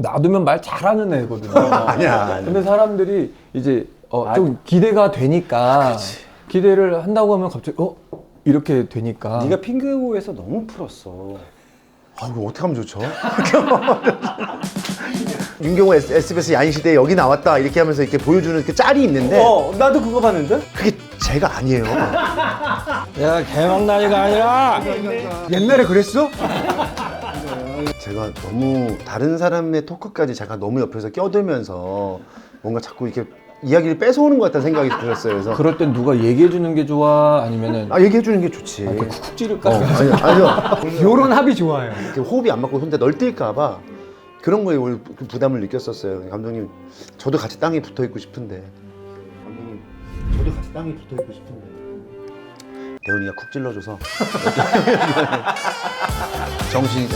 놔두면 말 잘하는 애거든요. 아니야. 근데 사람들이 이제 좀 기대가 되니까 기대를 한다고 하면 갑자기 이렇게 되니까. 네가 핑크에서 너무 풀었어. 아, 이거 어떻게 하면 좋죠? 윤경호 SBS 야인시대에 여기 나왔다 이렇게 하면서 이렇게 보여주는 그 짤이 있는데 나도 그거 봤는데? 그게 제가 아니에요. 야, 개망나니가 아니라 옛날에 그랬어? 제가 너무 다른 사람의 토크까지 제가 너무 옆에서 껴들면서 뭔가 자꾸 이렇게 이야기를 뺏어오는 것 같다는 생각이 들었어요. 그래서 그럴 땐 누가 얘기해 주는 게 좋아? 아니면은 얘기해 주는 게 좋지. 이렇게 쿡쿡 찌를까? 아니요. 요런 합이 좋아요. 이렇게 호흡이 안 맞고 혼자 널뛸까봐 그런 거에 오늘 부담을 느꼈었어요. 감독님, 저도 같이 땅에 붙어 있고 싶은데. 감독님, 저도 같이 땅에 붙어 있고 싶은데. 대훈이가 쿡 찔러줘서 정신이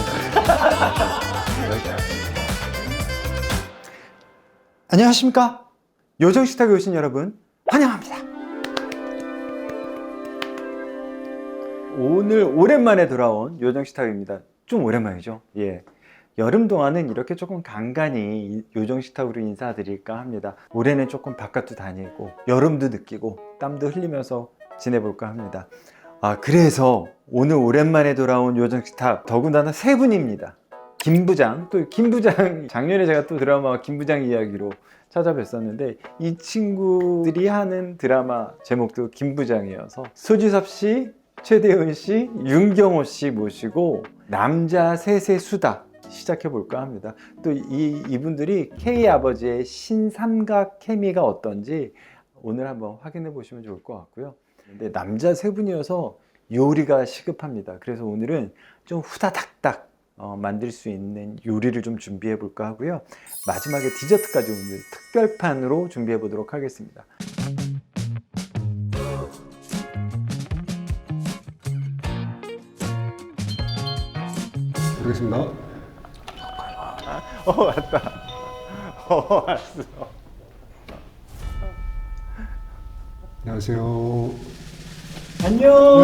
안녕하십니까? 요정식탁에 오신 여러분 환영합니다. 오늘 오랜만에 돌아온 요정식탁입니다. 좀 오랜만이죠? 예. 여름 동안은 이렇게 조금 간간히 요정식탁으로 인사드릴까 합니다. 올해는 조금 바깥도 다니고 여름도 느끼고 땀도 흘리면서 지내볼까 합니다. 그래서 오늘 오랜만에 돌아온 요정식탁 더군다나 세 분입니다. 김부장, 또 김부장 작년에 제가 또 드라마 김부장 이야기로 찾아뵀었는데 이 친구들이 하는 드라마 제목도 김부장이어서 소지섭 씨, 최대훈 씨, 윤경호 씨 모시고 남자 셋의 수다 시작해 볼까 합니다. 또 이분들이 K 아버지의 신삼각 케미가 어떤지 오늘 한번 확인해 보시면 좋을 것 같고요. 근데 남자 세 분이어서 요리가 시급합니다. 그래서 오늘은 좀 후다닥닥 만들 수 있는 요리를 좀 준비해 볼까 하고요. 마지막에 디저트까지 오늘 특별판으로 준비해 보도록 하겠습니다. 알겠습니다. 왔다. 왔어. 안녕하세요. 안녕.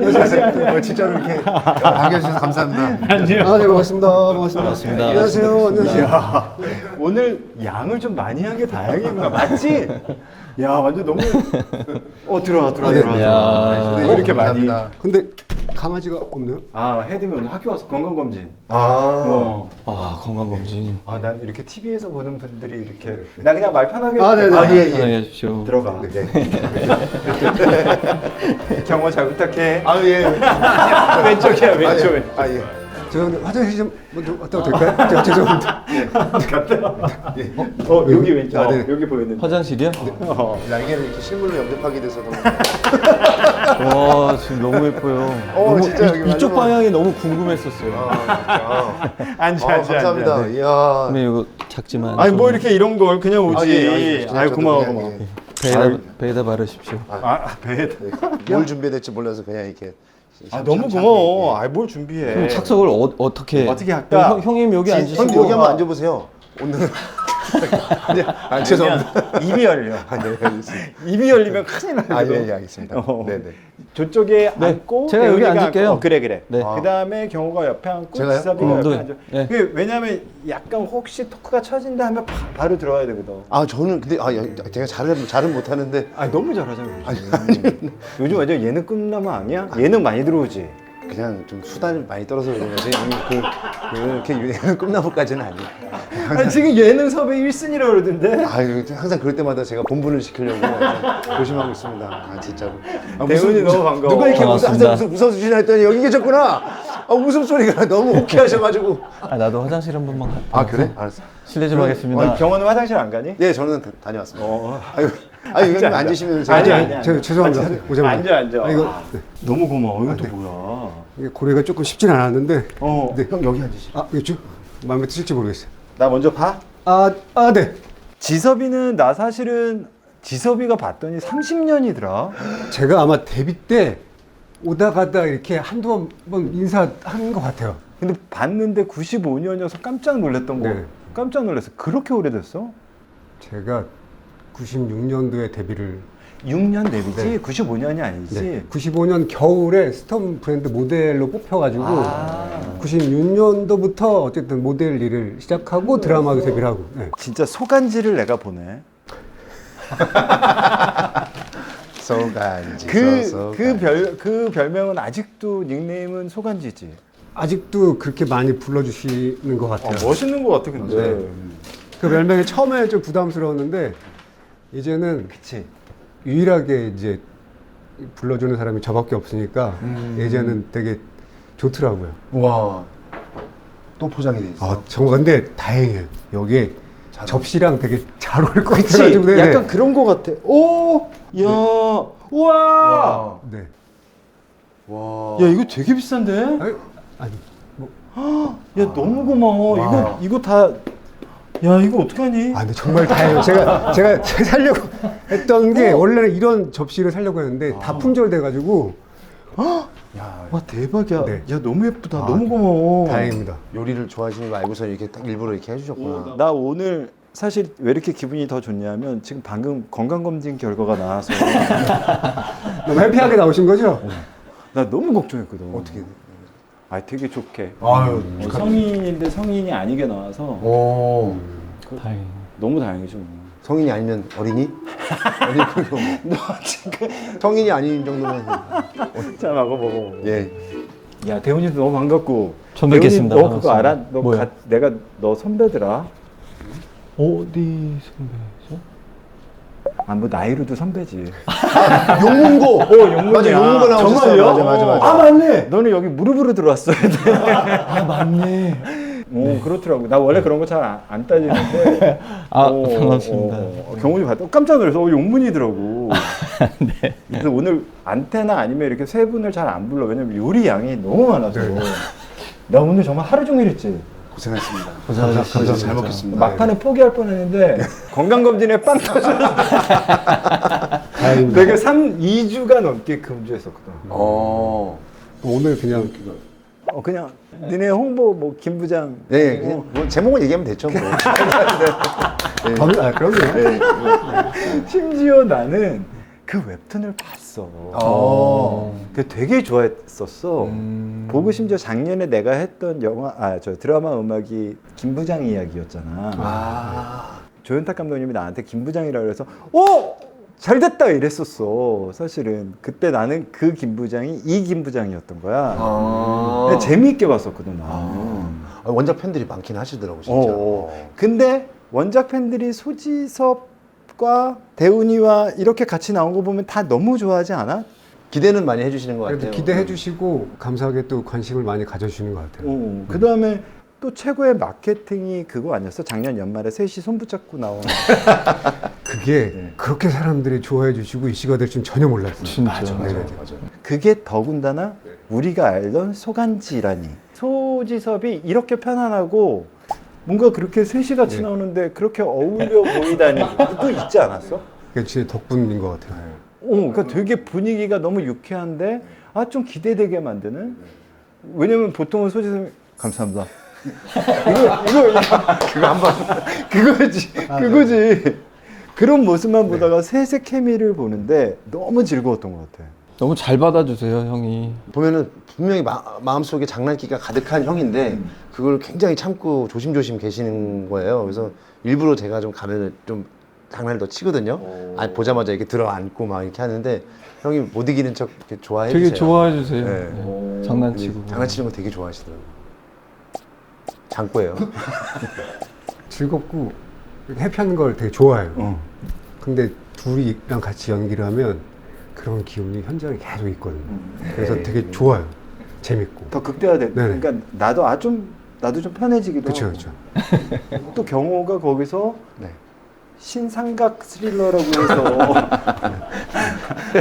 안녕하세요. 진짜로 이렇게 반겨주셔서 감사합니다. 네, 반갑습니다. 반갑습니다. 안녕하세요. 안녕하세요. 오늘 양을 좀 많이 한 게 다행이구나. 맞지? 야, 완전 너무. 들어와. 야. 왜 이렇게 많이? 감사합니다. 근데 강아지가 없네요? 헤드이 오늘 학교 와서 건강검진. 건강검진. 난 이렇게 TV에서 보는 분들이 이렇게. 나 그냥 말 편하게. 네네. 편하게 해주십시오. 들어가. 경호 잘 부탁해. 예. 왼쪽이야, 왼쪽. 예. 저 화장실 좀 먼저 갔다 와도 될까요? 제가 죄송합니다. 여기 왼쪽. 네. 여기 보이는데. 화장실이요? 날개를 이렇게 실물로 영접하게 돼서 너무. 와, 지금 너무 예뻐요. 너무 진짜 여기 이쪽 마지막- 방향이 너무 궁금했었어요. 앉아. 감사합니다. 이야. 근데 이거 작지만. 아니 좀 뭐 이렇게 이런 걸 그냥 오지. 예. 아유 고마워. 배에다 바르십시오. 배에. 뭘 준비될지 몰라서 그냥 이렇게. 너무 고마워. 뭘 준비해. 그럼 착석을 어떻게 할까? 형님 여기 앉으시고. 형님 여기 한번 앉아보세요. 오늘. 죄송합니다. 입이 열려. 네, 알겠습니다. 입이 열리면 큰일 나거든. 예, 알겠습니다. 네네. 저쪽에 네, 앉고 제가 여기 대훈이가 앉을게요. 앉고. 그래. 네. 그다음에 경호가 옆에 앉고 제가요? 지섭이가 옆에 네. 앉아. 네. 왜냐면 약간 혹시 토크가 처진다 하면 바로 들어와야 되거든. 저는 근데 제가 잘은 못하는데 너무 잘하잖아. 요즘 완전 예능 끝나면 아니야? 예능 많이 들어오지. 그냥 좀 수단이 많이 떨어서 그런 거지. 그렇게 유행은 꿈나무까지는 아니에요. 지금 예능 섭외 1순위라고 그러던데. 항상 그럴 때마다 제가 본분을 지키려고 조심하고 있습니다. 진짜로. 대훈이 너무 반가워. 누가 이렇게 반갑습니다. 항상 웃어주시나 했더니 여기 계셨구나. 웃음소리가 너무 호쾌하셔가지고. 나도 화장실 한 번만 갔다. 그래? 알았어. 실례 좀 하겠습니다. 경호는 화장실 안 가니? 네, 저는 다녀왔습니다. 형님 앉으시면 제가 앉아. 제가 죄송합니다. 오자마자. 앉아. 이거 너무 고마워. 이거 또 뭐야? 이게 고래가 조금 쉽진 않았는데. 네, 형 여기 앉으시죠. 이거 쭉 마음에 드실지 모르겠어요. 나 먼저 봐. 네. 지섭이는 나 사실은 지섭이가 봤더니 30년이더라. 제가 아마 데뷔 때 오다 가다 이렇게 한두 번 인사한 것 같아요. 근데 봤는데 95년이어서 깜짝 놀랐던 거. 네. 깜짝 놀랐어. 그렇게 오래됐어? 제가 96년도에 데뷔를 96년 데뷔지? 네. 95년이 아니지? 네. 95년 겨울에 스톤 브랜드 모델로 뽑혀가지고 96년도부터 어쨌든 모델 일을 시작하고 드라마도 데뷔를 하고. 네. 진짜 소간지를 내가 보네. 소간지. 그 별명은 아직도 닉네임은 소간지지. 아직도 그렇게 많이 불러주시는 것 같아요. 멋있는 것 같아, 근데. 네. 그 별명이 처음에 좀 부담스러웠는데 이제는 그치. 유일하게 이제 불러주는 사람이 저밖에 없으니까 이제는 되게 좋더라고요. 와. 또 포장이 돼 있어. 아, 정말 근데 다행이에요. 여기에 잘 접시랑 되게 잘 어울릴 것 그치. 같아가지고. 네네. 약간 그런 것 같아. 오! 야! 우와! 와. 네. 와. 야, 이거 되게 비싼데? 아니 뭐. 야, 너무 고마워. 와. 이거 다. 야, 이거 어떡하니? 아, 근데 정말 다행이에요. 제가 살려고 했던 게 원래는 이런 접시를 살려고 했는데 다 품절돼가지고. 야, 와, 대박이야. 네. 야, 너무 예쁘다. 아, 너무 고마워. 다행입니다. 요리를 좋아하시는 거 알고서 이렇게 딱 일부러 이렇게 해주셨구나. 나 오늘 사실 왜 이렇게 기분이 더 좋냐면 지금 방금 건강검진 결과가 나와서 너무 해피하게 나오신 거죠? 나 너무 걱정했거든. 어떻게? 아, 되게 좋게. 아유. 성인인데 성인이 아니게 나와서 오. 다행. 너무 다행이죠. 성인이 아니면 어린이? 어린이 그거 뭐. 너 지금 성인이 아닌 정도면. 자 먹어. 예. 야, 대훈이도 너무 반갑고. 처음 뵙겠습니다. 대훈이 너 그거 반갑습니다. 알아? 뭐요? 내가 너 선배더라. 어디 선배죠? 아, 뭐 나이로도 선배지. 용문고. 용문이야. 맞아, 용문고 나오셨어. 정말요? 맞아. 아, 맞네. 너는 여기 무릎으로 들어왔어야 돼. 아 맞네. 오, 그렇더라고. 나 원래 그런 거 잘 안 따지는데. 아, 반갑습니다. 경훈이 봤다. 깜짝 놀라서 용문이더라고. 네. 그래서 오늘 안테나 아니면 이렇게 세 분을 잘 안 불러. 왜냐면 요리 양이 너무 많아서. 나 오늘 정말 하루 종일 했지. 고생하셨습니다. 고생하셨습니다. 잘 먹겠습니다. 막판에 포기할 뻔했는데 건강검진에 빵 터졌어. 다행입니다. 내가 2주가 넘게 금주했었거든. 오늘 그냥 그냥 니네 홍보 뭐 김 부장. 네, 그냥 뭐 제목은 얘기하면 됐죠. 뭐. 그럼요. 네. 심지어 나는 그 웹툰을 봤어. 그 되게 좋아했었어. 보고 심지어 작년에 내가 했던 드라마 음악이 김 부장 이야기였잖아. 조윤탁 감독님이 나한테 김 부장이라고 그래서 잘 됐다 이랬었어. 사실은 그때 나는 그 김 부장이 이 김 부장이었던 거야. 근데 재미있게 봤었거든. 나는. 원작 팬들이 많긴 하시더라고 진짜. 근데 원작 팬들이 소지섭과 대훈이와 이렇게 같이 나온 거 보면 다 너무 좋아하지 않아? 기대는 많이 해주시는 것 그래도 같아요. 기대해 주시고 감사하게 또 관심을 많이 가져주시는 것 같아요. 그 다음에 또 최고의 마케팅이 그거 아니었어? 작년 연말에 셋이 손붙잡고 나온. 그게 그렇게 사람들이 좋아해 주시고 이슈가 될 줄 전혀 몰랐어요. 진짜. 맞아. 그게 더군다나 우리가 알던 소간지라니. 소지섭이 이렇게 편안하고 뭔가 그렇게 셋이 같이 나오는데 그렇게 어울려 보이다니. 그거 있지 않았어? 그게 진짜 덕분인 것 같아요. 그러니까 되게 분위기가 너무 유쾌한데 좀 기대되게 만드는. 왜냐면 보통은 소지섭이 감사합니다. 그거 한번 그거지. 그런 모습만 보다가 셋의 케미를 보는데 너무 즐거웠던 것 같아. 너무 잘 받아주세요 형이. 보면은 분명히 마음속에 장난기가 가득한 형인데 그걸 굉장히 참고 조심조심 계시는 거예요. 그래서 일부러 제가 좀 가면 좀 장난을 더 치거든요. 보자마자 이렇게 들어앉고 막 이렇게 하는데 형이 못 이기는 척 이렇게 좋아해 주세요. 되게 좋아해 주세요. 네. 네. 장난치고. 장난치는 거 되게 좋아하시더라고요. 장꼬예요. 즐겁고 해피한 걸 되게 좋아해요. 근데 둘이랑 같이 연기를 하면 그런 기운이 현장에 계속 있거든요. 그래서 되게 좋아요. 재밌고. 더 극대화돼. 네네. 그러니까 나도 좀 편해지기도 그렇죠, 하고. 그렇죠. 또 경호가 거기서 네. 신삼각 스릴러라고 해서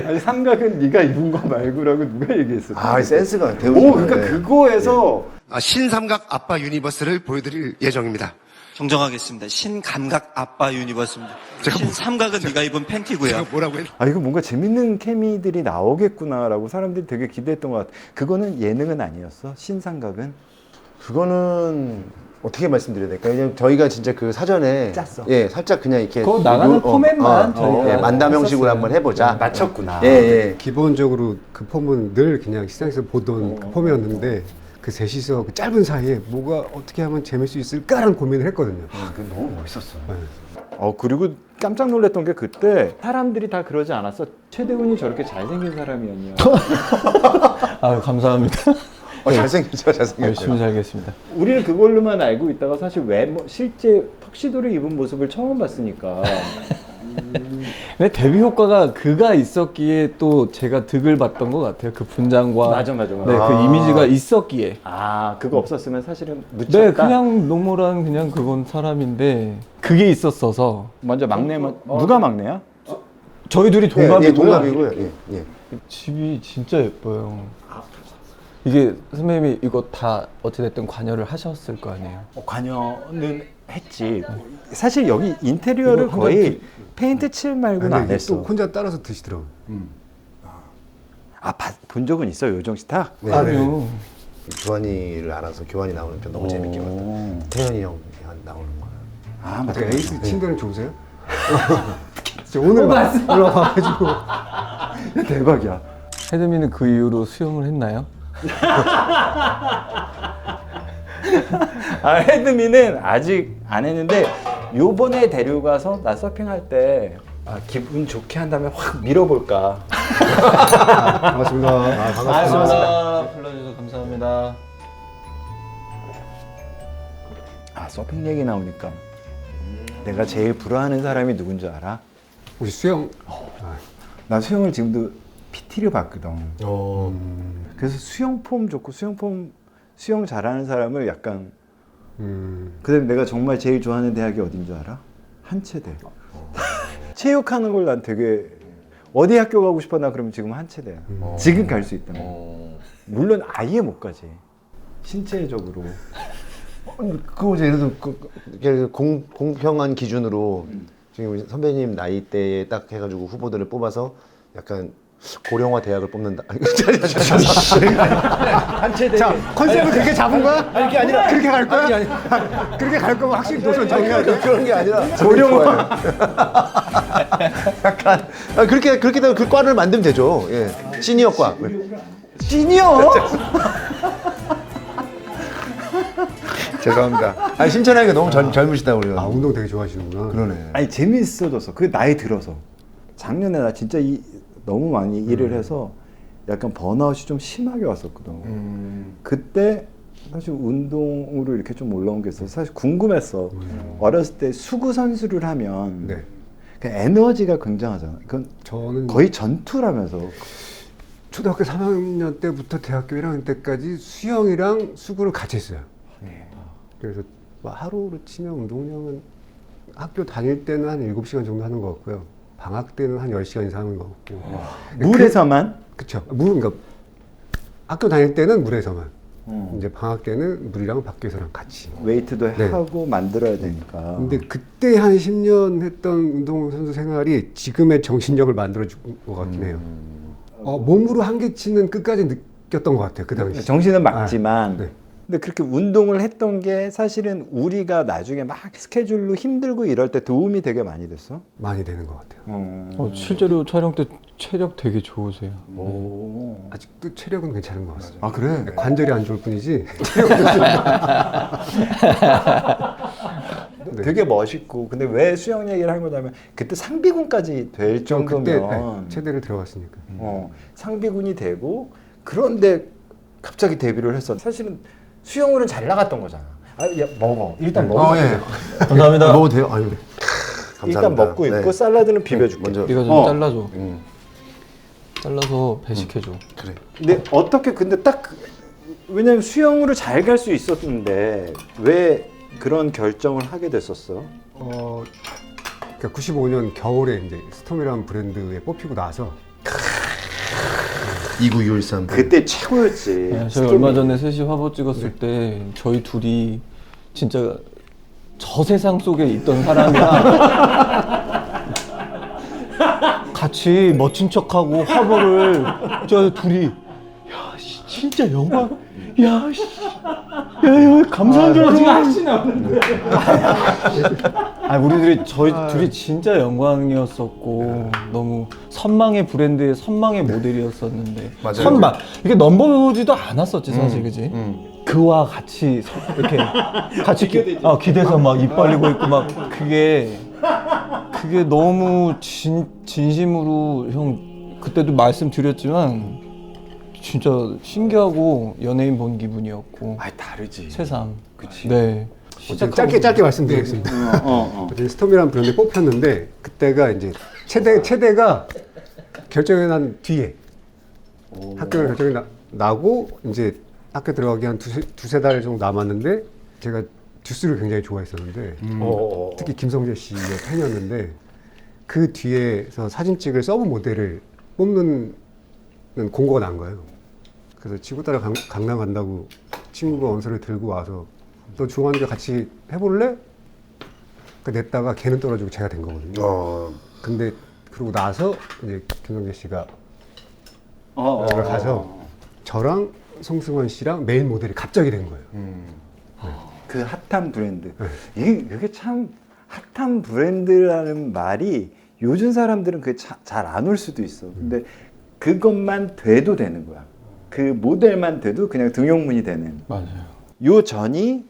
아니 삼각은 네가 입은 거 말고라고 누가 얘기했어? 센스가 대우죠. 그러니까 그거에서 신삼각 아빠 유니버스를 보여드릴 예정입니다. 정정하겠습니다. 신감각 아빠 유니버스입니다. 신삼각은 네가 입은 팬티고요. 제가 뭐라고 했 이거 뭔가 재밌는 케미들이 나오겠구나라고 사람들이 되게 기대했던 것 같아. 그거는 예능은 아니었어? 신삼각은? 그거는 어떻게 말씀드려야 될까요? 왜냐면 저희가 진짜 그 사전에 짰어. 예, 살짝 그냥 이렇게 그거 나가는 포맷만 저희가 예, 만담 형식으로 했었어요. 한번 해보자. 맞췄구나. 예, 예. 기본적으로 그 폼은 늘 그냥 시장에서 보던 그 폼이었는데 그 셋이서 그 짧은 사이에 뭐가 어떻게 하면 재밌을 수 있을까라는 고민을 했거든요. 그 너무 멋있었어. 네. 그리고 깜짝 놀랐던 게 그때 사람들이 다 그러지 않았어. 최대훈이 저렇게 잘생긴 사람이었냐. 아유, 감사합니다. 잘생겼죠, 잘생겼죠. 열심히 살겠습니다. 우리는 그걸로만 알고 있다가 사실 실제 턱시도를 입은 모습을 처음 봤으니까. 근데 데뷔 효과가 그가 있었기에 또 제가 득을 봤던 것 같아요. 그 분장과 맞아. 네, 그 이미지가 있었기에. 그거 없었으면 사실은 묻혔다. 네, 그냥 노멀한 그냥 그건 사람인데 그게 있었어서 먼저 막내면 누가 막내야? 저희 둘이 예, 동갑이고요. 예, 동갑이고요. 예, 예. 집이 진짜 예뻐요. 이게 선배님이 이거 다 어찌됐든 관여를 하셨을 거 아니에요. 관여는 했지. 사실 여기 인테리어를 이거 거의 페인트 칠 말고는 안 근데 했어. 또 혼자 따라서 드시더라고요. 본 적은 있어 요정스타? 네, 아니요. 교환이를 알아서 교환이 나오는 편 너무 재밌게 봤어요. 태현이 형이 나오는 거야. 맞아. 어떻게 에이스 친구는 좋으세요? 저 오늘 올라와가지고 대박이야. 헤드미는 그 이후로 수영을 했나요? 헤드미는 아직 안 했는데 요번에 데려가서 나 서핑할 때 기분 좋게 한 다음에 확 밀어볼까. 반갑습니다. 반갑습니다. 불러주셔서 감사합니다. 서핑 얘기 나오니까 내가 제일 부러워하는 사람이 누군 줄 알아? 혹시 수영 나 수영을 지금도 PT를 받거든. 어. 그래서 수영 폼 좋고 수영 잘하는 사람을 약간 음, 그다음에 내가 정말 제일 좋아하는 대학이 어딘 줄 알아? 한체대. 체육하는 걸 난 되게 어디 학교 가고 싶어 나 그러면 지금 한체대야. 지금 갈 수 있다면. 물론 아예 못 가지. 신체적으로. 그거 예를 들어 공평한 기준으로 지금 우리 선배님 나이대에 딱 해가지고 후보들을 뽑아서 약간 고령화 대학을 뽑는다. 한체대. 자 컨셉을 그렇게 잡은 거야? 아니 그게 아니라 그렇게 갈 거야? 그렇게 갈 거면 확실히 노선 정해야 돼. 그런 게 아니라 고령화. 약간 그렇게 되면 그 과를 만들면 되죠. 예. 시니어과. 시니어? 죄송합니다. 신천하게 너무 젊으시다 우리가. 운동 되게 좋아하시는구나. 그러네. 아니 재밌어졌어. 그 나이 들어서. 작년에 나 진짜 너무 많이 일을 해서 약간 번아웃이 좀 심하게 왔었거든. 그때 사실 운동으로 이렇게 좀 올라온 게 있어서 사실 궁금했어. 어렸을 때 수구 선수를 하면 네. 그 에너지가 굉장하잖아. 그건 저는 거의 전투라면서. 초등학교 3학년 때부터 대학교 1학년 때까지 수영이랑 수구를 같이 했어요. 그래서 뭐 하루로 치면 운동량은 학교 다닐 때는 한 7시간 정도 하는 것 같고요. 방학 때는 한 10시간 이상 하는 것 같고. 물에서만? 그쵸. 그러니까 학교 다닐 때는 물에서만. 이제 방학 때는 물이랑 밖에서랑 같이. 웨이트도 네. 하고 만들어야 되니까. 근데 그때 한 10년 했던 운동선수 생활이 지금의 정신력을 만들어준 것 같긴 해요. 몸으로 한계치는 끝까지 느꼈던 것 같아요. 그 당시. 정신은 막지만 네. 근데 그렇게 운동을 했던 게 사실은 우리가 나중에 막 스케줄로 힘들고 이럴 때 도움이 되게 많이 됐어. 많이 되는 것 같아요. 실제로 촬영 때 체력 되게 좋으세요. 오. 아직도 체력은 괜찮은 것 같아요. 아 그래? 관절이 안 좋을 뿐이지. 네. 되게 멋있고 근데 왜 수영 얘기를 한 거냐면 그때 상비군까지 될 좀 그때 정도면 체대를 들어갔으니까. 상비군이 되고 그런데 갑자기 데뷔를 했어. 사실은 수영으로는 잘 나갔던 거잖아. 야 먹어. 일단 먹어. 예. 감사합니다. 먹어도 돼요? 아유, 네. 일단 감사합니다. 먹고 있고 네. 샐러드는 비벼줄게. 먼저. 이거 좀 잘라줘. 잘라서 배식해줘. 그래. 근데 어떻게 근데 왜냐면 수영으로 잘 갈 수 있었는데 왜 그런 결정을 하게 됐었어? 그러니까 95년 겨울에 이제 스톰이라는 브랜드에 뽑히고 나서 29213. 그때 최고였지. 네, 저희 얼마 전에 셋이 화보 찍었을 때 저희 둘이 진짜 저 세상 속에 있던 사람이랑 같이 멋진 척하고 화보를 저 둘이 야 진짜 야, 씨. 야, 감사한 줄 알아. 지금 하시 나오는데. 아, 우리 저희 둘이 진짜 영광이었었고 너무 선망의 브랜드의 선망의 모델이었었는데 맞아요. 선망 이게 넘버보지도 않았었지 사실 그지? 그와 같이 이렇게 같이 기대서 막 입 벌리고 있고 막 그게 너무 진심으로 형 그때도 말씀드렸지만 진짜 신기하고 연예인 본 기분이었고 아, 다르지. 새삼 그치. 네. 짧게 말씀드리겠습니다. 어제 스톰이라는 브랜드에 뽑혔는데 그때가 이제 체대가 결정이 난 뒤에 학교가 결정이 나고 이제 학교 들어가기 한 두세 달 정도 남았는데 제가 듀스를 굉장히 좋아했었는데 특히 김성재 씨의 팬이었는데 그 뒤에서 사진 찍을 서브 모델을 뽑는 공고가 난 거예요. 그래서 친구 따라 강남 간다고 친구가 원서를 들고 와서 너 좋아하는데 같이 해볼래? 냈다가 걔는 떨어지고 제가 된 거거든요. 근데 그러고 나서 이제 김성재 씨가 가서 저랑 송승헌 씨랑 메인 모델이 갑자기 된 거예요. 그 핫한 브랜드. 이게 참 핫한 브랜드라는 말이 요즘 사람들은 그게 잘 안 올 수도 있어. 근데 그것만 돼도 되는 거야. 그 모델만 돼도 그냥 등용문이 되는. 맞아요. 요 전이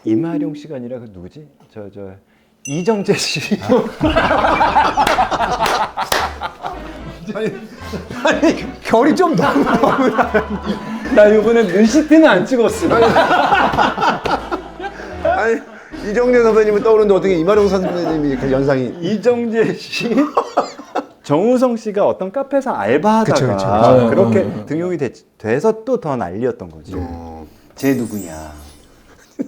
임하룡 씨가 아니라 그 누구지? 저 이정재 씨. 아니 결이 좀 너무 나 이번에 눈시트는 안 찍었어. 아니 이정재 선배님은 떠오르는데 어떻게 이마룡 선배님이 그 연상이 이정재 씨, 정우성 씨가 어떤 카페에서 알바하다가 그쵸. 그렇게 등용이 돼서 또 더 난리였던 거지. 쟤 누구냐?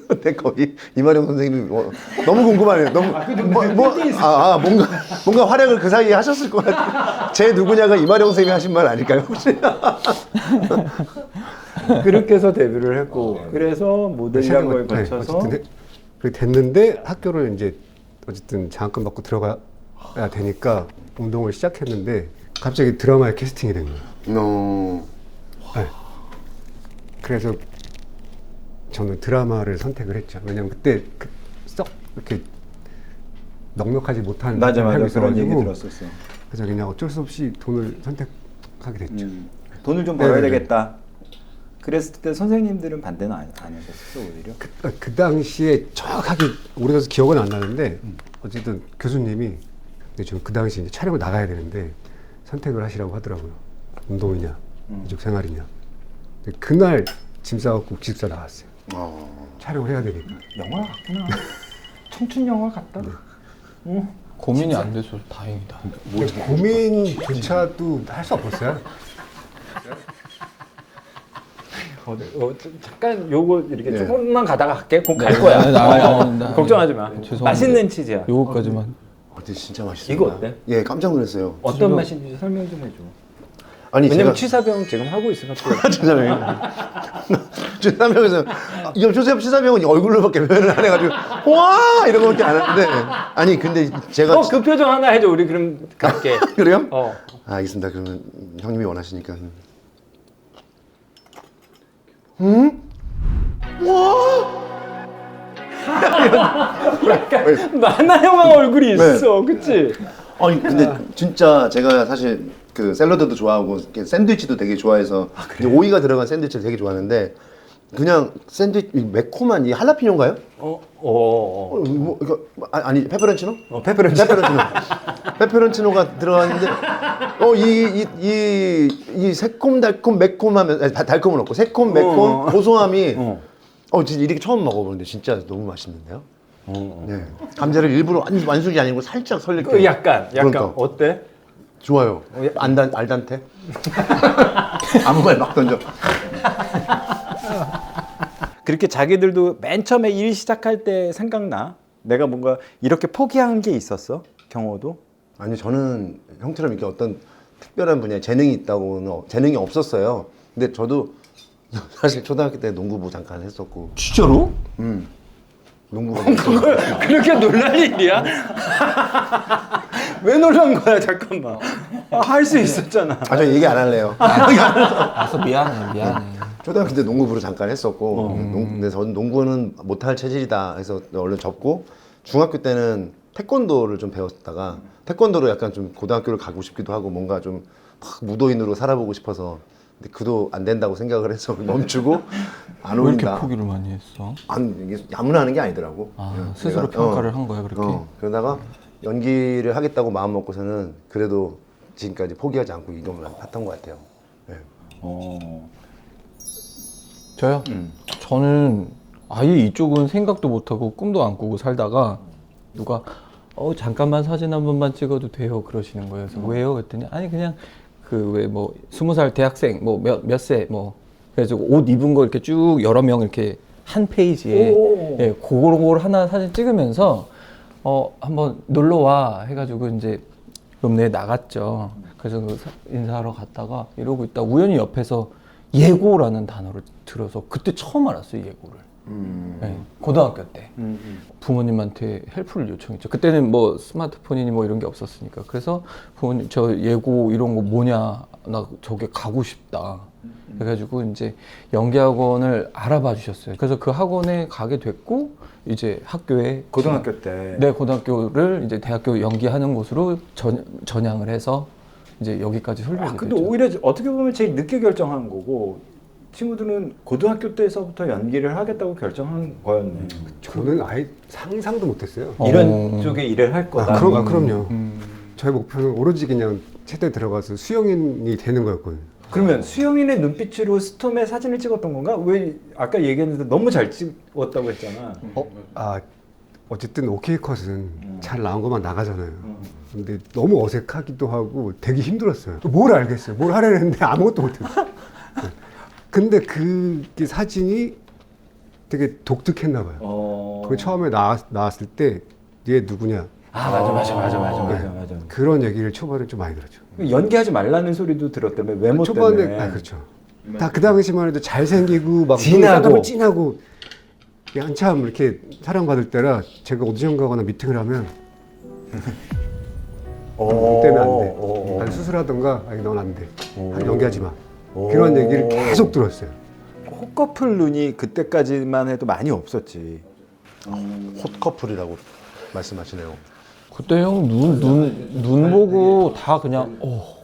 근데 거의 이마룡 선생님이 너무 궁금하네요. 너무 뭔가 활약을 그 사이에 하셨을 것 같아요. 제 누구냐가 이마룡 선생님이 하신 말 아닐까요 혹시? 그렇게 해서 데뷔를 했고 그래서 모델이라는 걸 거쳐서 그렇게 됐는데 학교를 이제 어쨌든 장학금 받고 들어가야 되니까 운동을 시작했는데 갑자기 드라마에 캐스팅이 된 거예요. 네. 그래서 저는 드라마를 선택을 했죠. 왜냐면 그때 썩 이렇게 넉넉하지 못한 맞아 삶을 그런 살고 얘기 있어가지고 들었었어. 그래서 그냥 어쩔 수 없이 돈을 선택하게 됐죠. 돈을 좀 벌어야 네네네. 되겠다. 그랬을 때 선생님들은 반대는 안 하셨어 오히려. 그 당시에 정확하게 오래돼서 기억은 안 나는데 어쨌든 교수님이 근데 저는 그 당시 이제 촬영을 나가야 되는데 선택을 하시라고 하더라고요. 운동이냐 이쪽 생활이냐. 근데 그날 짐 싸갖고 기숙사 나왔어요. 촬영을 해야 되니까. 영화 같구나. 청춘 영화 같다. 고민이 안 돼서 다행이다. 고민조차도 할 수 없었어요. 잠깐 요거 이렇게 네. 조금만 가다가 갈게. 곧 갈 거야. 걱정하지 마. 죄송합니다. 맛있는 치즈야. 요거까지만. 진짜 맛있어요. 이거 어때? 예, 깜짝 놀랐어요. 어떤 맛인지 설명 좀 해줘. 아니 왜냐면 제가 취사병 지금 하고 있으니까. 취사병에서 조셉 취사병은 얼굴로밖에 표현을 안 해가지고 와 이런 거밖에 안 하는데 아니 근데 제가 그 표정 하나 해줘. 우리 그럼 갈게. 그래요? 알겠습니다. 그러면 형님이 원하시니까. 만화 영화 얼굴이 있어, 그치? 아니 근데 진짜 제가 사실 그 샐러드도 좋아하고 이렇게 샌드위치도 되게 좋아해서 이제 오이가 들어간 샌드위치를 되게 좋아하는데 그냥 샌드위치 매콤한 이 할라피뇨인가요? 뭐 이거 아니 페페론치노? 페페론치노가 들어갔는데 이 새콤달콤 매콤하면 아니, 달콤은 없고 새콤 매콤 고소함이 진짜 이렇게 처음 먹어보는데 진짜 너무 맛있는데요? 네. 감자를 일부러 완숙이 아니고 살짝 설리게. 약간 그러니까. 어때? 좋아요. 알단테? 아무 말 막 던져. 그렇게 자기들도 맨 처음에 일 시작할 때 생각나? 내가 뭔가 이렇게 포기한 게 있었어? 경호도? 아니 저는 형처럼 이렇게 어떤 특별한 분야에 재능이 있다고는 재능이 없었어요. 근데 저도 사실 초등학교 때 농구부 잠깐 했었고. 진짜로? 농구부. 그렇게 놀랄 일이야? 왜 놀란 거야? 잠깐만. 할 수 있었잖아. 아, 저 얘기 안 할래요. 알았어, 미안해. 초등학교 때 농구부를 잠깐 했었고, 근데 저는 농구는 못할 체질이다 해서 얼른 접고, 중학교 때는 태권도를 좀 배웠다가, 태권도로 약간 좀 고등학교를 가고 싶기도 하고, 뭔가 좀 무도인으로 살아보고 싶어서, 근데 그도 안 된다고 생각을 해서 멈추고, 안 왜 이렇게 오른다. 포기를 많이 했어? 이게 야무나 하는 게 아니더라고. 스스로 내가, 평가를 한 거야, 그렇게? 그러다가 연기를 하겠다고 마음 먹고서는 그래도 지금까지 포기하지 않고 이동을 했던 것 같아요. 네. 저요? 저는 아예 이쪽은 생각도 못하고 꿈도 안 꾸고 살다가 누가 잠깐만 사진 한 번만 찍어도 돼요 그러시는 거예요. 그래서 왜요? 그랬더니 아니 그냥 그 왜 뭐 20살 대학생 뭐 몇 세 뭐 그래가지고 옷 입은 거 이렇게 쭉 여러 명 이렇게 한 페이지에 예, 그걸 하나 사진 찍으면서 한번 놀러 와 해가지고 이제 읍내에 나갔죠. 그래서 인사하러 갔다가 이러고 있다 우연히 옆에서 예고라는 단어를 들어서 그때 처음 알았어요, 예고를. 네, 고등학교 때 부모님한테 헬프를 요청했죠. 그때는 뭐 스마트폰이니 뭐 이런 게 없었으니까. 그래서 부모님 저 예고 이런 거 뭐냐, 나 저게 가고 싶다. 그래가지고 이제 연기학원을 알아봐 주셨어요. 그래서 그 학원에 가게 됐고 이제 학교에 고등학교 때. 네, 고등학교를 이제 대학교 연기하는 곳으로 전향을 해서 이제 여기까지 흘리게 근데 됐죠. 오히려 어떻게 보면 제일 늦게 결정한 거고 친구들은 고등학교 때서부터 연기를 하겠다고 결정한 거였네. 저는 아예 상상도 못했어요. 이런 쪽에 일을 할 거다. 그럼요. 저의 목표는 오로지 그냥 체대에 들어가서 수영인이 되는 거였거든요. 그러면 수영인의 눈빛으로 스톰의 사진을 찍었던 건가? 왜 아까 얘기했는데 너무 잘 찍었다고 했잖아. 어쨌든 오케이 컷은 잘 나온 것만 나가잖아요. 근데 너무 어색하기도 하고 되게 힘들었어요. 뭘 알겠어요. 뭘 하려는데 아무것도 못했어요. 근데 그 사진이 되게 독특했나 봐요. 그게 처음에 나왔을 때 얘 누구냐 맞아. 그런 얘기를 초반에 좀 많이 들었죠. 연기하지 말라는 소리도 들었다며 외모 초반에 때문에. 그렇죠. 다 그 당시만 해도 잘생기고 막 진하고. 진하고 한참 이렇게 사랑받을 때라 제가 오디션 가거나 미팅을 하면 때문에 안 돼. 난 수술하던가 아니 넌 안 돼. 연기하지 마. 그런 얘기를 계속 들었어요. 호커플 눈이 그때까지만 해도 많이 없었지. 헛커플이라고 말씀하시네요. 그때 형 눈 보고 다 그냥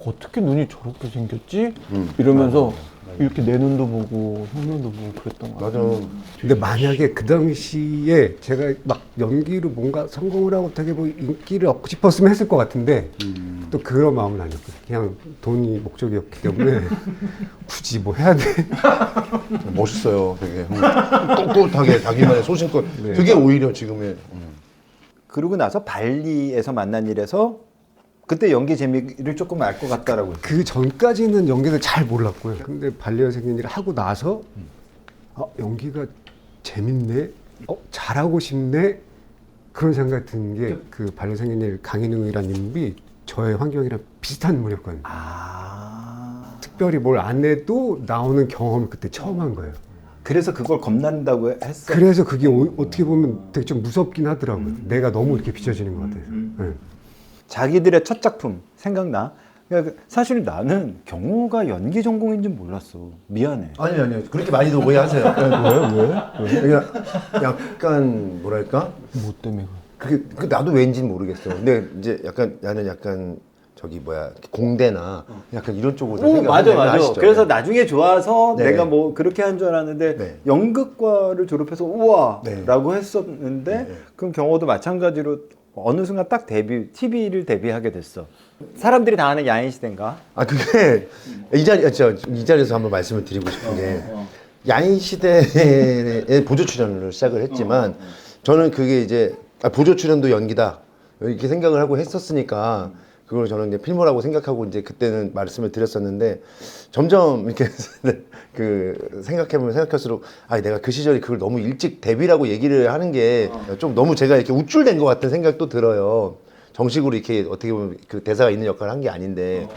어떻게 눈이 저렇게 생겼지? 이러면서 이렇게 내 눈도 보고 형 눈도 보고 그랬던 거 같아요. 맞아. 근데 만약에 그 당시에 제가 막 연기로 뭔가 성공을 하고 되게 뭐 인기를 얻고 싶었으면 했을 것 같은데 또 그런 마음은 아니었거든요. 그냥 돈이 목적이었기 때문에 굳이 뭐 해야 돼. 멋있어요, 되게. 꿋꿋하게 자기만의 소신껏. 그게 오히려 지금의. 그러고 나서 발리에서 만난 일에서 그때 연기 재미를 조금 알 것 같다라고 했어요. 그 전까지는 연기를 잘 몰랐고요. 근데 발리에 생긴 일을 하고 나서 연기가 재밌네, 잘하고 싶네 그런 생각이 드는 게 그 발리에 생긴 일 강인웅이라는 인물이 저의 환경이랑 비슷한 인물이었거든요. 특별히 뭘 안 해도 나오는 경험을 그때 처음 한 거예요. 그래서 그걸 겁난다고 했어. 그래서 그게 어떻게 보면 되게 좀 무섭긴 하더라고요. 내가 너무 이렇게 비춰지는 것 같아서. 네. 자기들의 첫 작품 생각나? 그러니까 사실 나는 경호가 연기 전공인 줄 몰랐어. 미안해. 아니요. 그렇게 많이도 오해하세요. 왜? 그냥 약간, 뭐랄까? 뭐 때문에 그게 나도 왠지는 모르겠어. 근데 이제 나는 공대나 약간 이런 쪽으로 생각하는 아시죠? 그래서 네. 나중에 좋아서 네. 내가 뭐 그렇게 한 줄 알았는데 네. 연극과를 졸업해서 우와 네. 라고 했었는데 네. 그럼 경호도 마찬가지로 어느 순간 딱 TV를 데뷔하게 됐어. 사람들이 다 아는 야인시대인가? 그게 이 자리에서 한번 말씀을 드리고 싶은 게 야인시대의 보조 출연으로 시작을 했지만 저는 그게 이제 보조 출연도 연기다 이렇게 생각을 하고 했었으니까 그걸 저는 이제 필모라고 생각하고 이제 그때는 말씀을 드렸었는데 점점 이렇게 생각할수록 내가 그 시절에 그걸 너무 일찍 데뷔라고 얘기를 하는 게 좀 너무 제가 이렇게 우쭐댄 것 같은 생각도 들어요. 정식으로 이렇게 어떻게 보면 그 대사가 있는 역할을 한 게 아닌데.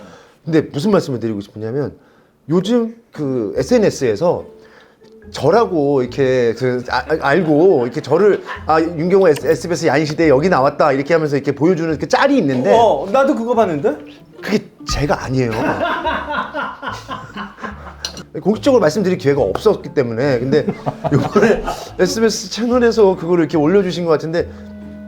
근데 무슨 말씀을 드리고 싶으냐면 요즘 그 SNS에서 저라고 이렇게 알고 이렇게 저를 윤경호 SBS 야인시대에 여기 나왔다 이렇게 하면서 이렇게 보여주는 그 짤이 있는데 나도 그거 봤는데? 그게 제가 아니에요. 공식적으로 말씀드릴 기회가 없었기 때문에. 근데 이번에 SBS 채널에서 그거를 이렇게 올려주신 것 같은데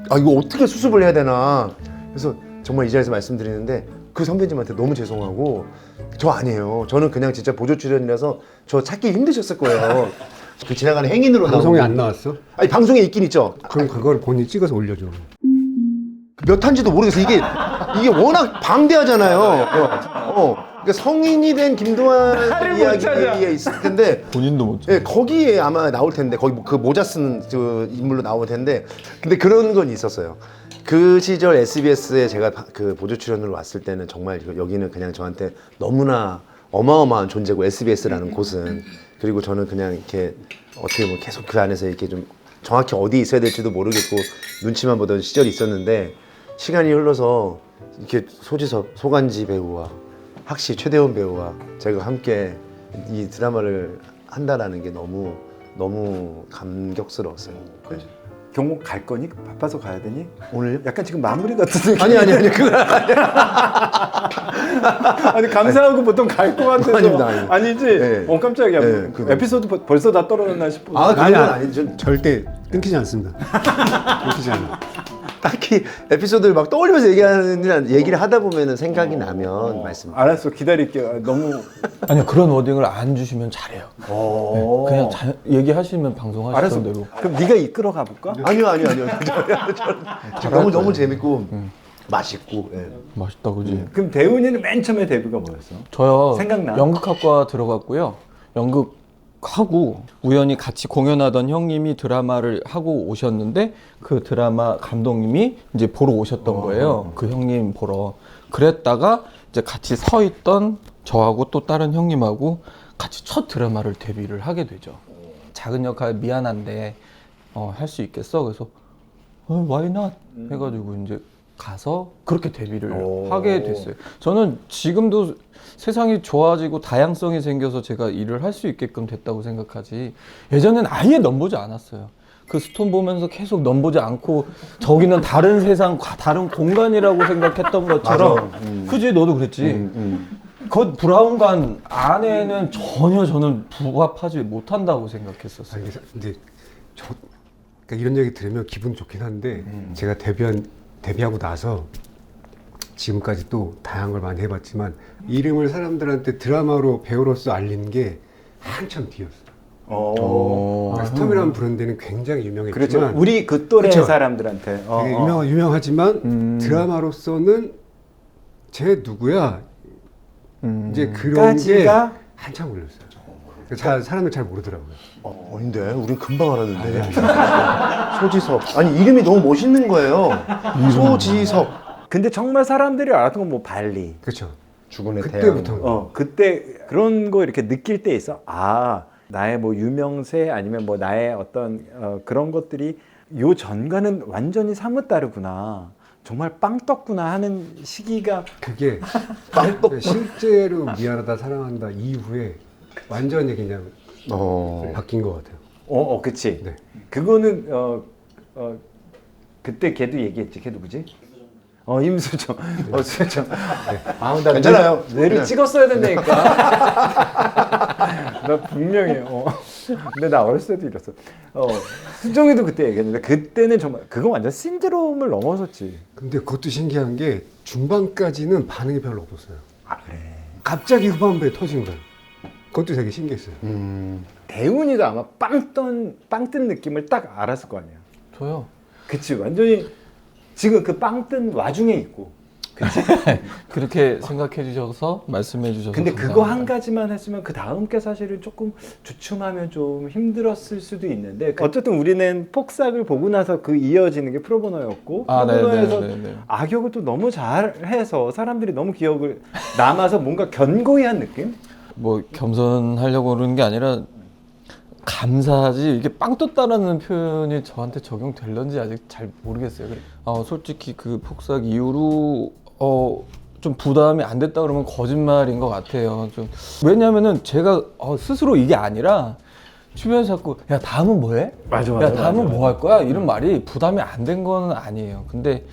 이거 어떻게 수습을 해야 되나. 그래서 정말 이 자리에서 말씀드리는데 그 선배님한테 너무 죄송하고 저 아니에요. 저는 그냥 진짜 보조 출연이라서 저 찾기 힘드셨을 거예요. 그 지나가는 행인으로 방송에 나오고. 안 나왔어? 아니 방송에 있긴 있죠. 그럼 그걸 본인이 찍어서 올려줘. 몇 탄지도 모르겠어. 이게 워낙 방대하잖아요. 그러니까 성인이 된 김도환 이야기에 있을 텐데 본인도 못 찾아. 예, 거기에 아마 나올 텐데 거기 그 모자 쓴 그 인물로 나올 텐데 근데 그런 건 있었어요. 그 시절 SBS에 제가 그 보조 출연으로 왔을 때는 정말 여기는 그냥 저한테 너무나 어마어마한 존재고 SBS라는 곳은 그리고 저는 그냥 이렇게 어떻게 보면 계속 그 안에서 이렇게 좀 정확히 어디 있어야 될지도 모르겠고 눈치만 보던 시절이 있었는데 시간이 흘러서 이렇게 소지섭, 소간지 배우와 학시 최대원 배우와 제가 함께 이 드라마를 한다라는 게 너무 감격스러웠어요. 경옥 갈 거니? 바빠서 가야 되니? 오늘 약간 지금 마무리 같은 느낌. 아니 그건 아니 감사하고 보통 갈 것 같아서. 아닙니다. 아니지? 네. 깜짝이야. 네, 그거. 에피소드 벌써 다 떨어졌나 싶어. 그건 아니, 아니죠. 절대 끊기지 않습니다. 끊기지 않아. 딱히 에피소드를 막 떠올리면서 얘기를 하다 보면은 생각이 나면 말씀. 알았어, 기다릴게요. 너무. 아니요, 그런 워딩을 안 주시면 잘해요. 그냥 얘기하시면 방송하시던 알았어. 대로. 그럼 네가 이끌어 가볼까? 아니요. 너무 재밌고 맛있고. 예. 맛있다, 그지? 그럼 대훈이는 맨 처음에 데뷔가 뭐였어? 저요. 생각나? 연극학과 들어갔고요. 연극하고 우연히 같이 공연하던 형님이 드라마를 하고 오셨는데 그 드라마 감독님이 이제 보러 오셨던 거예요. 그 형님 보러. 그랬다가 이제 같이 서 있던 저하고 또 다른 형님하고 같이 첫 드라마를 데뷔를 하게 되죠. 작은 역할 미안한데 할 수 있겠어? 그래서 why not? 해가지고 이제 가서 그렇게 데뷔를 하게 됐어요. 저는 지금도 세상이 좋아지고 다양성이 생겨서 제가 일을 할 수 있게끔 됐다고 생각하지 예전엔 아예 넘보지 않았어요. 그 스톤 보면서 계속 넘보지 않고 저기는 다른 세상, 다른 공간이라고 생각했던 것처럼 그지? 너도 그랬지? 그 브라운관 안에는 전혀 저는 부합하지 못한다고 생각했었어요. 아니, 이제 그러니까 이런 얘기 들으면 기분 좋긴 한데 제가 데뷔하고 나서 지금까지 또 다양한 걸 많이 해봤지만 이름을 사람들한테 드라마로 배우로서 알린 게 한참 뒤였어요. 그러니까 스톰이라는 브랜드는 굉장히 유명했지만 그렇죠. 우리 그 또래 그쵸. 사람들한테. 되게 유명하지만 드라마로서는 쟤 누구야? 이제 그런 까지가? 게 한참 걸렸어요. 그러니까 사람들 잘 모르더라고요. 아닌데 우린 금방 알았는데. 소지섭. 아니 이름이 너무 멋있는 거예요. 소지섭. 근데 정말 사람들이 알았던 건 뭐 발리. 그렇죠. 죽은의 그때부터. 그때 그런 거 이렇게 느낄 때 있어. 아, 나의 뭐 유명세 아니면 뭐 나의 어떤 그런 것들이 요 전과는 완전히 사뭇 다르구나. 정말 빵 떴구나 하는 시기가 그게 실제로 미안하다 사랑한다 이후에 완전히 그냥 바뀐 것 같아요. 그치. 네. 그거는 그때 걔도 얘기했지. 걔 누구지? 임수정. 수정. 나 괜찮아요. 뇌를 네. 찍었어야 된다니까. 나 분명히. 근데 나 어렸을 때도 이랬어. 수정이도 그때 얘기했는데 그때는 정말 그거 완전 신드롬을 넘어섰지. 근데 그것도 신기한 게 중반까지는 반응이 별로 없었어요. 아 그래. 갑자기 후반부에 터진 거예요. 그것도 되게 신기했어요. 대훈이도 아마 빵 뜬 느낌을 딱 알았을 거 아니야. 저요. 그치. 완전히 지금 그 빵 뜬 와중에 있고. 그치. 그렇게 생각해 주셔서 말씀해 주셔서 근데 감사합니다. 그거 한 가지만 했으면 그 다음 게 사실은 조금 주춤하면 좀 힘들었을 수도 있는데 어쨌든 우리는 폭삭을 보고 나서 그 이어지는 게 프로보노였고 프로보노에서 악역을 또 너무 잘해서 사람들이 너무 기억을 남아서 뭔가 견고히 한 느낌? 뭐 겸손하려고 그러는 게 아니라 감사하지 이게 빵 떴다라는 표현이 저한테 적용될런지 아직 잘 모르겠어요. 솔직히 그 폭삭 이후로 좀 부담이 안 됐다 그러면 거짓말인 것 같아요. 좀 왜냐면은 제가 스스로 이게 아니라 주변에서 자꾸 야 다음은 뭐해? 맞아. 야 다음은 뭐 할 거야? 이런 말이 부담이 안 된 건 아니에요. 근데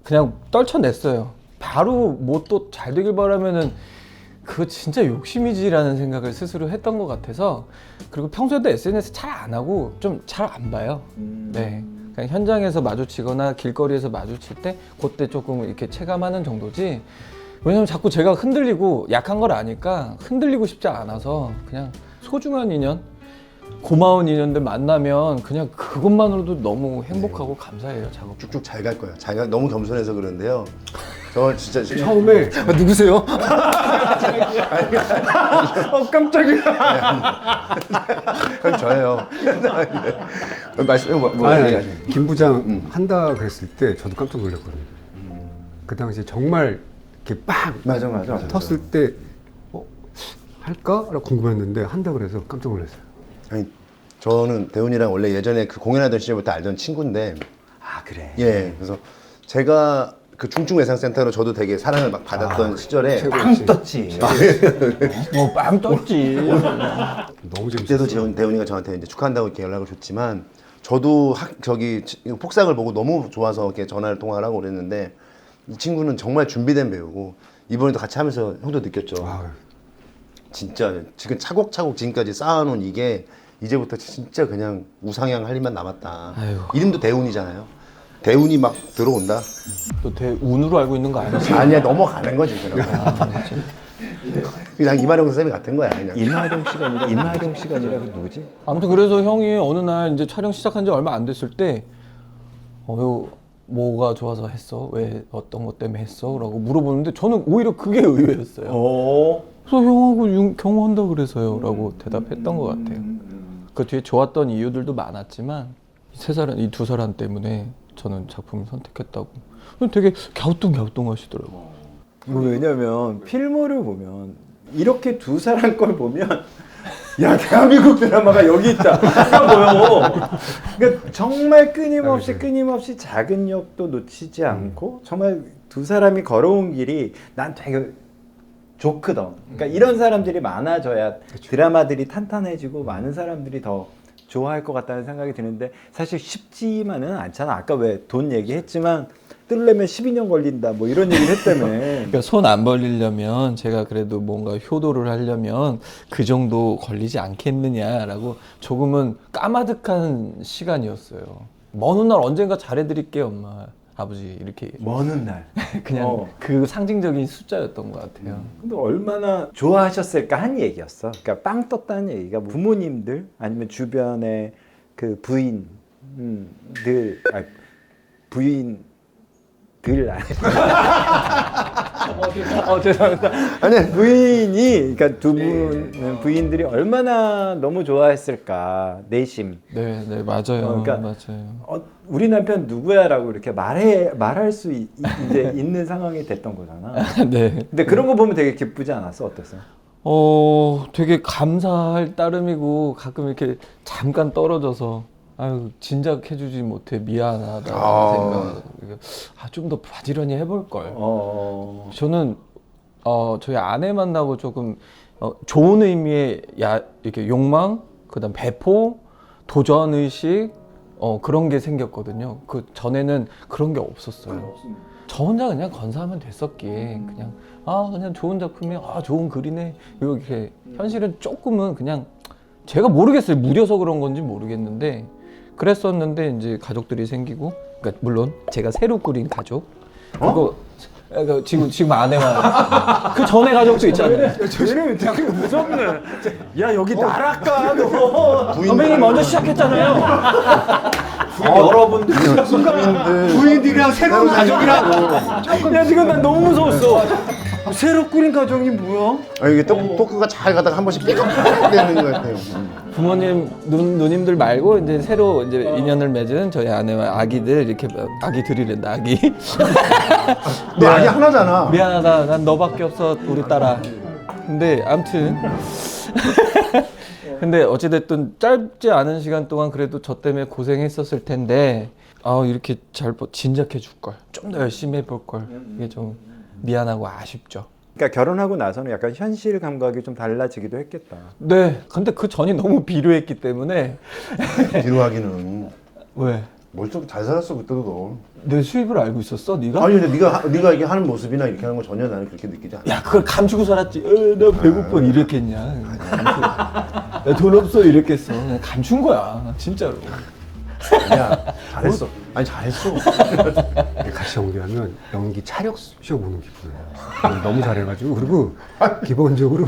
그냥 떨쳐냈어요. 바로 뭐 또 잘 되길 바라면은 그거 진짜 욕심이지라는 생각을 스스로 했던 것 같아서 그리고 평소에도 SNS 잘 안 하고 좀 잘 안 봐요. 네. 그냥 현장에서 마주치거나 길거리에서 마주칠 때 그때 조금 이렇게 체감하는 정도지. 왜냐면 자꾸 제가 흔들리고 약한 걸 아니까 흔들리고 싶지 않아서 그냥 소중한 인연, 고마운 인연들 만나면 그냥 그것만으로도 너무 행복하고 감사해요. 작업 쭉쭉 잘 갈 거예요. 자기가 너무 겸손해서 그런데요. 저 진짜 처음에 누구세요? 깜짝이야. 그럼 저예요. 말씀해 뭐 아니, 김 부장 한다 그랬을 때 저도 깜짝 놀랐거든요. 그 당시에 정말 이렇게 빡 맞아. 텄을 때 할까? 라고 궁금했는데 한다 그래서 깜짝 놀랐어요. 아니, 저는 대훈이랑 원래 예전에 그 공연하던 시절부터 알던 친구인데, 아 그래. 예, 그래서 제가 그 중증외상센터로 저도 되게 사랑을 막 받았던 시절에 최고였지. 떴지. 뭐빵 떴지. 너무 그때도 재밌었어요. 대훈이가 저한테 이제 축하한다고 이렇게 연락을 줬지만 저도 폭삭을 보고 너무 좋아서 이렇게 전화를 통화를 하고 그랬는데 이 친구는 정말 준비된 배우고 이번에도 같이 하면서 형도 느꼈죠. 아, 진짜 지금 차곡차곡 지금까지 쌓아놓은 이게 이제부터 진짜 그냥 우상향 할 일만 남았다. 아이고. 이름도 대훈이잖아요. 대훈이 막 들어온다. 또 운으로 알고 있는 거 아니지? 아니야, 넘어가는 거지 그럼. 그냥 이마령 선생님 같은 거야 그냥. 임하룡 시간이라 그 누구지? 아무튼 그래서 형이 어느 날 이제 촬영 시작한 지 얼마 안 됐을 때 이거 뭐가 좋아서 했어? 왜 어떤 것 때문에 했어? 라고 물어보는데 저는 오히려 그게 의외였어요. 그래서 형하고 경호한다 그래서요 라고 대답했던 것 같아요. 그 뒤에 좋았던 이유들도 많았지만 이 두 사람 때문에 저는 작품을 선택했다고 되게 갸우뚱 하시더라고요. 왜냐면 필모를 보면 이렇게 두 사람 걸 보면 야 대한민국 드라마가 여기 있다 보여. 그러니까 정말 끊임없이 작은 역도 놓치지 않고 정말 두 사람이 걸어온 길이 난 되게 좋거든. 그러니까 이런 사람들이 많아져야 드라마들이 탄탄해지고 많은 사람들이 더 좋아할 것 같다는 생각이 드는데 사실 쉽지만은 않잖아. 아까 왜 돈 얘기했지만 뜰려면 12년 걸린다 뭐 이런 얘기를 했다며. 그러니까 손 안 벌리려면 제가 그래도 뭔가 효도를 하려면 그 정도 걸리지 않겠느냐라고 조금은 까마득한 시간이었어요. 먼 훗날 언젠가 잘해드릴게요 엄마 아버지 이렇게 먼 날. 그냥 그 상징적인 숫자였던 것 같아요. 근데 얼마나 좋아하셨을까 한 얘기였어. 그러니까 빵 떴다는 얘기가 부모님들 아니면 주변의 그 부인들 죄송합니다. 아니 부인이 그러니까 두 분 부인들이 얼마나 너무 좋아했을까 내심. 네 맞아요. 그러니까 맞아요. 우리 남편 누구야라고 이렇게 말할 수 이제 있는 상황이 됐던 거잖아. 네. 근데 그런 거 보면 되게 기쁘지 않았어? 어땠어? 되게 감사할 따름이고 가끔 이렇게 잠깐 떨어져서 아유 진작해주지 못해 미안하다는 생각. 좀 더 바지런히 해볼 걸. 저는 저희 아내 만나고 조금 좋은 의미의 이렇게 욕망, 그다음 배포, 도전 의식 그런 게 생겼거든요. 그 전에는 그런 게 없었어요. 저 혼자 그냥 건사하면 됐었기에 그냥 좋은 작품이야, 좋은 글이네 이렇게. 현실은 조금은 그냥 제가 모르겠어요. 무뎌서 그런 건지 모르겠는데 그랬었는데 이제 가족들이 생기고, 그러니까 물론 제가 새로 꾸린 가족 그거 지금 아내와 그 전에 가족도 있잖아요. 쟤는 되게 무섭네. 야 여기 나랄까 너. 선배님 먼저 시작했잖아요. 여러분들 부인들이랑 새로운 가족이랑 야 지금 난 너무 무서웠어. 새로 꾸린 가정이 뭐야? 이게 토크가 잘 가다가 한 번씩 삐걱 되는 것 같아요. 부모님 누님들 말고 이제 새로 이제 인연을 맺은 저희 아내와 아기들 이렇게 아기들이란다 아기. 너 아기 하나잖아. 미안하다 난 너밖에 없어 우리 딸아. 근데 아무튼 근데 어찌됐든 짧지 않은 시간 동안 그래도 저 때문에 고생했었을 텐데 이렇게 진작해 줄 걸, 좀 더 열심히 해볼 걸, 이게 좀 미안하고 아쉽죠. 그러니까 결혼하고 나서는 약간 현실 감각이 좀 달라지기도 했겠다. 네, 근데 그 전이 너무 비료했기 때문에. 뒤로 하기는 왜? 멀쩡 잘 살았어 그때도 너. 내 수입을 알고 있었어, 네가? 아니 근데 네가 이게 하는 모습이나 이렇게 하는 거 전혀 나는 그렇게 느끼지 않아. 야, 그걸 감추고 살았지. 나 배고파 이랬겠냐. 야, 돈 없어 이랬겠어. 그냥 감춘 거야, 진짜로. 야 잘했어. 아니 잘했어. 같이 연기하면 연기 차력 쇼 보는 기분이에요. 너무 잘해가지고 그리고 기본적으로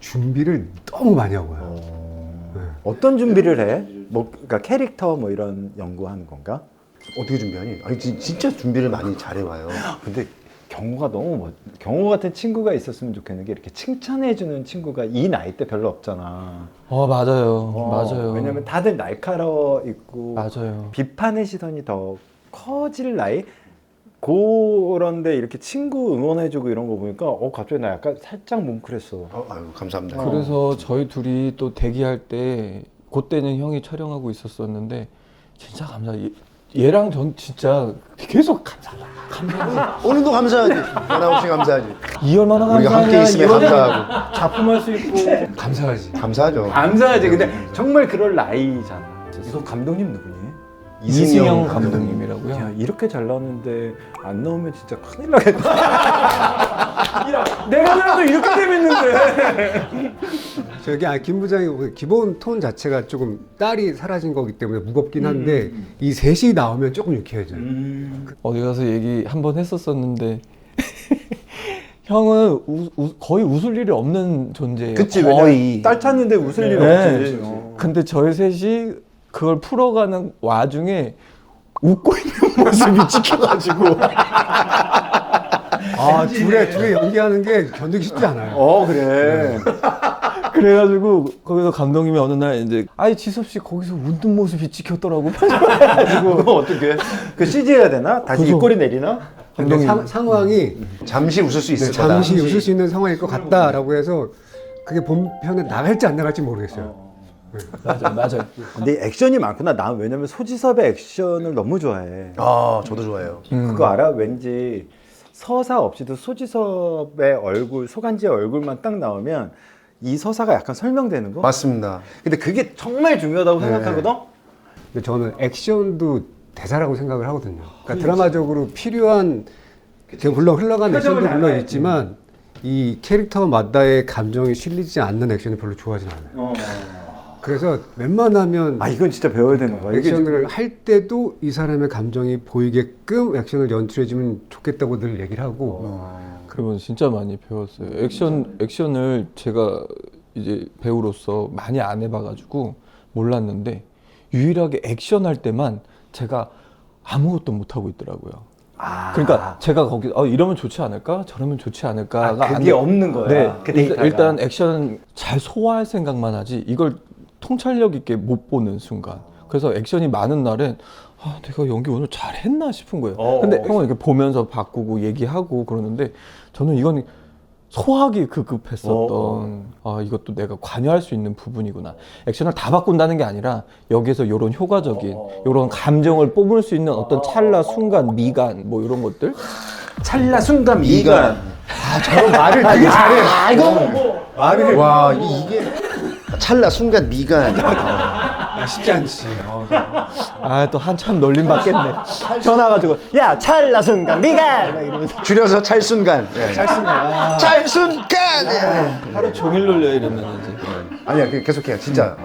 준비를 너무 많이 하고 와요. 어떤 준비를 해? 뭐 그러니까 캐릭터 뭐 이런 연구하는 건가? 어떻게 준비하니? 아니 진짜 준비를 많이 잘해와요. 근데 경호가 너무 경호 같은 친구가 있었으면 좋겠는 게 이렇게 칭찬해주는 친구가 이 나이 때 별로 없잖아. 맞아요. 맞아요. 왜냐면 다들 날카로워 있고 맞아요. 비판의 시선이 더 커질 나이. 그런데 이렇게 친구 응원해주고 이런 거 보니까 갑자기 나 약간 살짝 뭉클했어. 아유 감사합니다. 그래서 저희 둘이 또 대기할 때 그때는 형이 촬영하고 있었었는데 진짜 감사. 얘랑 전 진짜 계속 감사하다. 오늘도 감사하지. 전화 없이 감사하지. 이 얼마나 감사하냐. 우리가 함께 있으면 이러냐. 감사하고. 작품할 수 있고. 감사하지. 감사하죠. 감사하지. 근데 정말 그럴 나이잖아. 이거 감독님 누구니? 이승영 감독님이라고요. 야, 이렇게 잘 나왔는데 안 나오면 진짜 큰일 나겠다. 야, 내가 나와도 이렇게 재밌는데. 저기 김 부장이 기본 톤 자체가 조금 딸이 사라진 거기 때문에 무겁긴 한데 이 셋이 나오면 조금 유쾌해져요. 어디 가서 얘기 한번 했었었는데 형은 거의 웃을 일이 없는 존재예요. 그치, 거의. 딸 찾는데 웃을 일 네. 없지. 근데 저희 셋이 그걸 풀어가는 와중에 웃고 있는 모습이 찍혀가지고 둘이 연기하는 게 견디기 쉽지 않아요. 그래. 그래가지고 거기서 감독님이 어느 날 이제 지섭 씨 거기서 웃는 모습이 찍혔더라고. 그거 어떻게? 그 CG 해야 되나? 다시 그죠. 입꼬리 내리나? 근데 상황이 잠시 웃을 수 있을 거다. 잠시 웃을 수 있는 상황일 것 같다라고 해서 그게 본편에 나갈지 안 나갈지 모르겠어요. 맞아요. 근데 액션이 많구나. 난 왜냐면 소지섭의 액션을 너무 좋아해. 아 저도 좋아해요. 그거 알아? 왠지 서사 없이도 소지섭의 얼굴, 소간지의 얼굴만 딱 나오면 이 서사가 약간 설명되는 거? 맞습니다. 근데 그게 정말 중요하다고 생각하거든? 근데 저는 액션도 대사라고 생각을 하거든요. 그러니까 드라마적으로 필요한 물론 흘러간 액션도 물론 있지만 이 캐릭터마다의 감정이 실리지 않는 액션을 별로 좋아하진 않아요. 그래서 웬만하면 이건 진짜 배워야 되는 거야. 이게 액션을 할 때도 이 사람의 감정이 보이게끔 액션을 연출해주면 좋겠다고 늘 얘기를 하고 그러면 진짜 많이 배웠어요. 액션을 제가 이제 배우로서 많이 안 해봐가지고 몰랐는데 유일하게 액션 할 때만 제가 아무것도 못 하고 있더라고요. 그러니까 제가 거기 이러면 좋지 않을까, 저러면 좋지 않을까가 그게 없는 거야. 네, 그 데이터가. 일단 액션 잘 소화할 생각만 하지 이걸 통찰력 있게 못 보는 순간. 그래서 액션이 많은 날은 내가 연기 오늘 잘했나 싶은 거예요. 근데 형은 이렇게 보면서 바꾸고 얘기하고 그러는데 저는 이건 소화하기 급급했었던 이것도 내가 관여할 수 있는 부분이구나. 액션을 다 바꾼다는 게 아니라 여기서 이런 효과적인 이런 감정을 뽑을 수 있는 어떤 찰나 순간 미간 뭐 이런 것들. 찰나 순간 미간. 저런 말을 되게 잘해. 말을 와 이게 찰나 순간 미간. 쉽지 않지. 또 한참 놀림 받겠네. 전화 가지고 야 찰나 순간 미간 막 이러면서 줄여서 찰순간. 찰순간. 찰순간. 하루 종일 놀려 이러면 이제. 아니야 계속해요 진짜.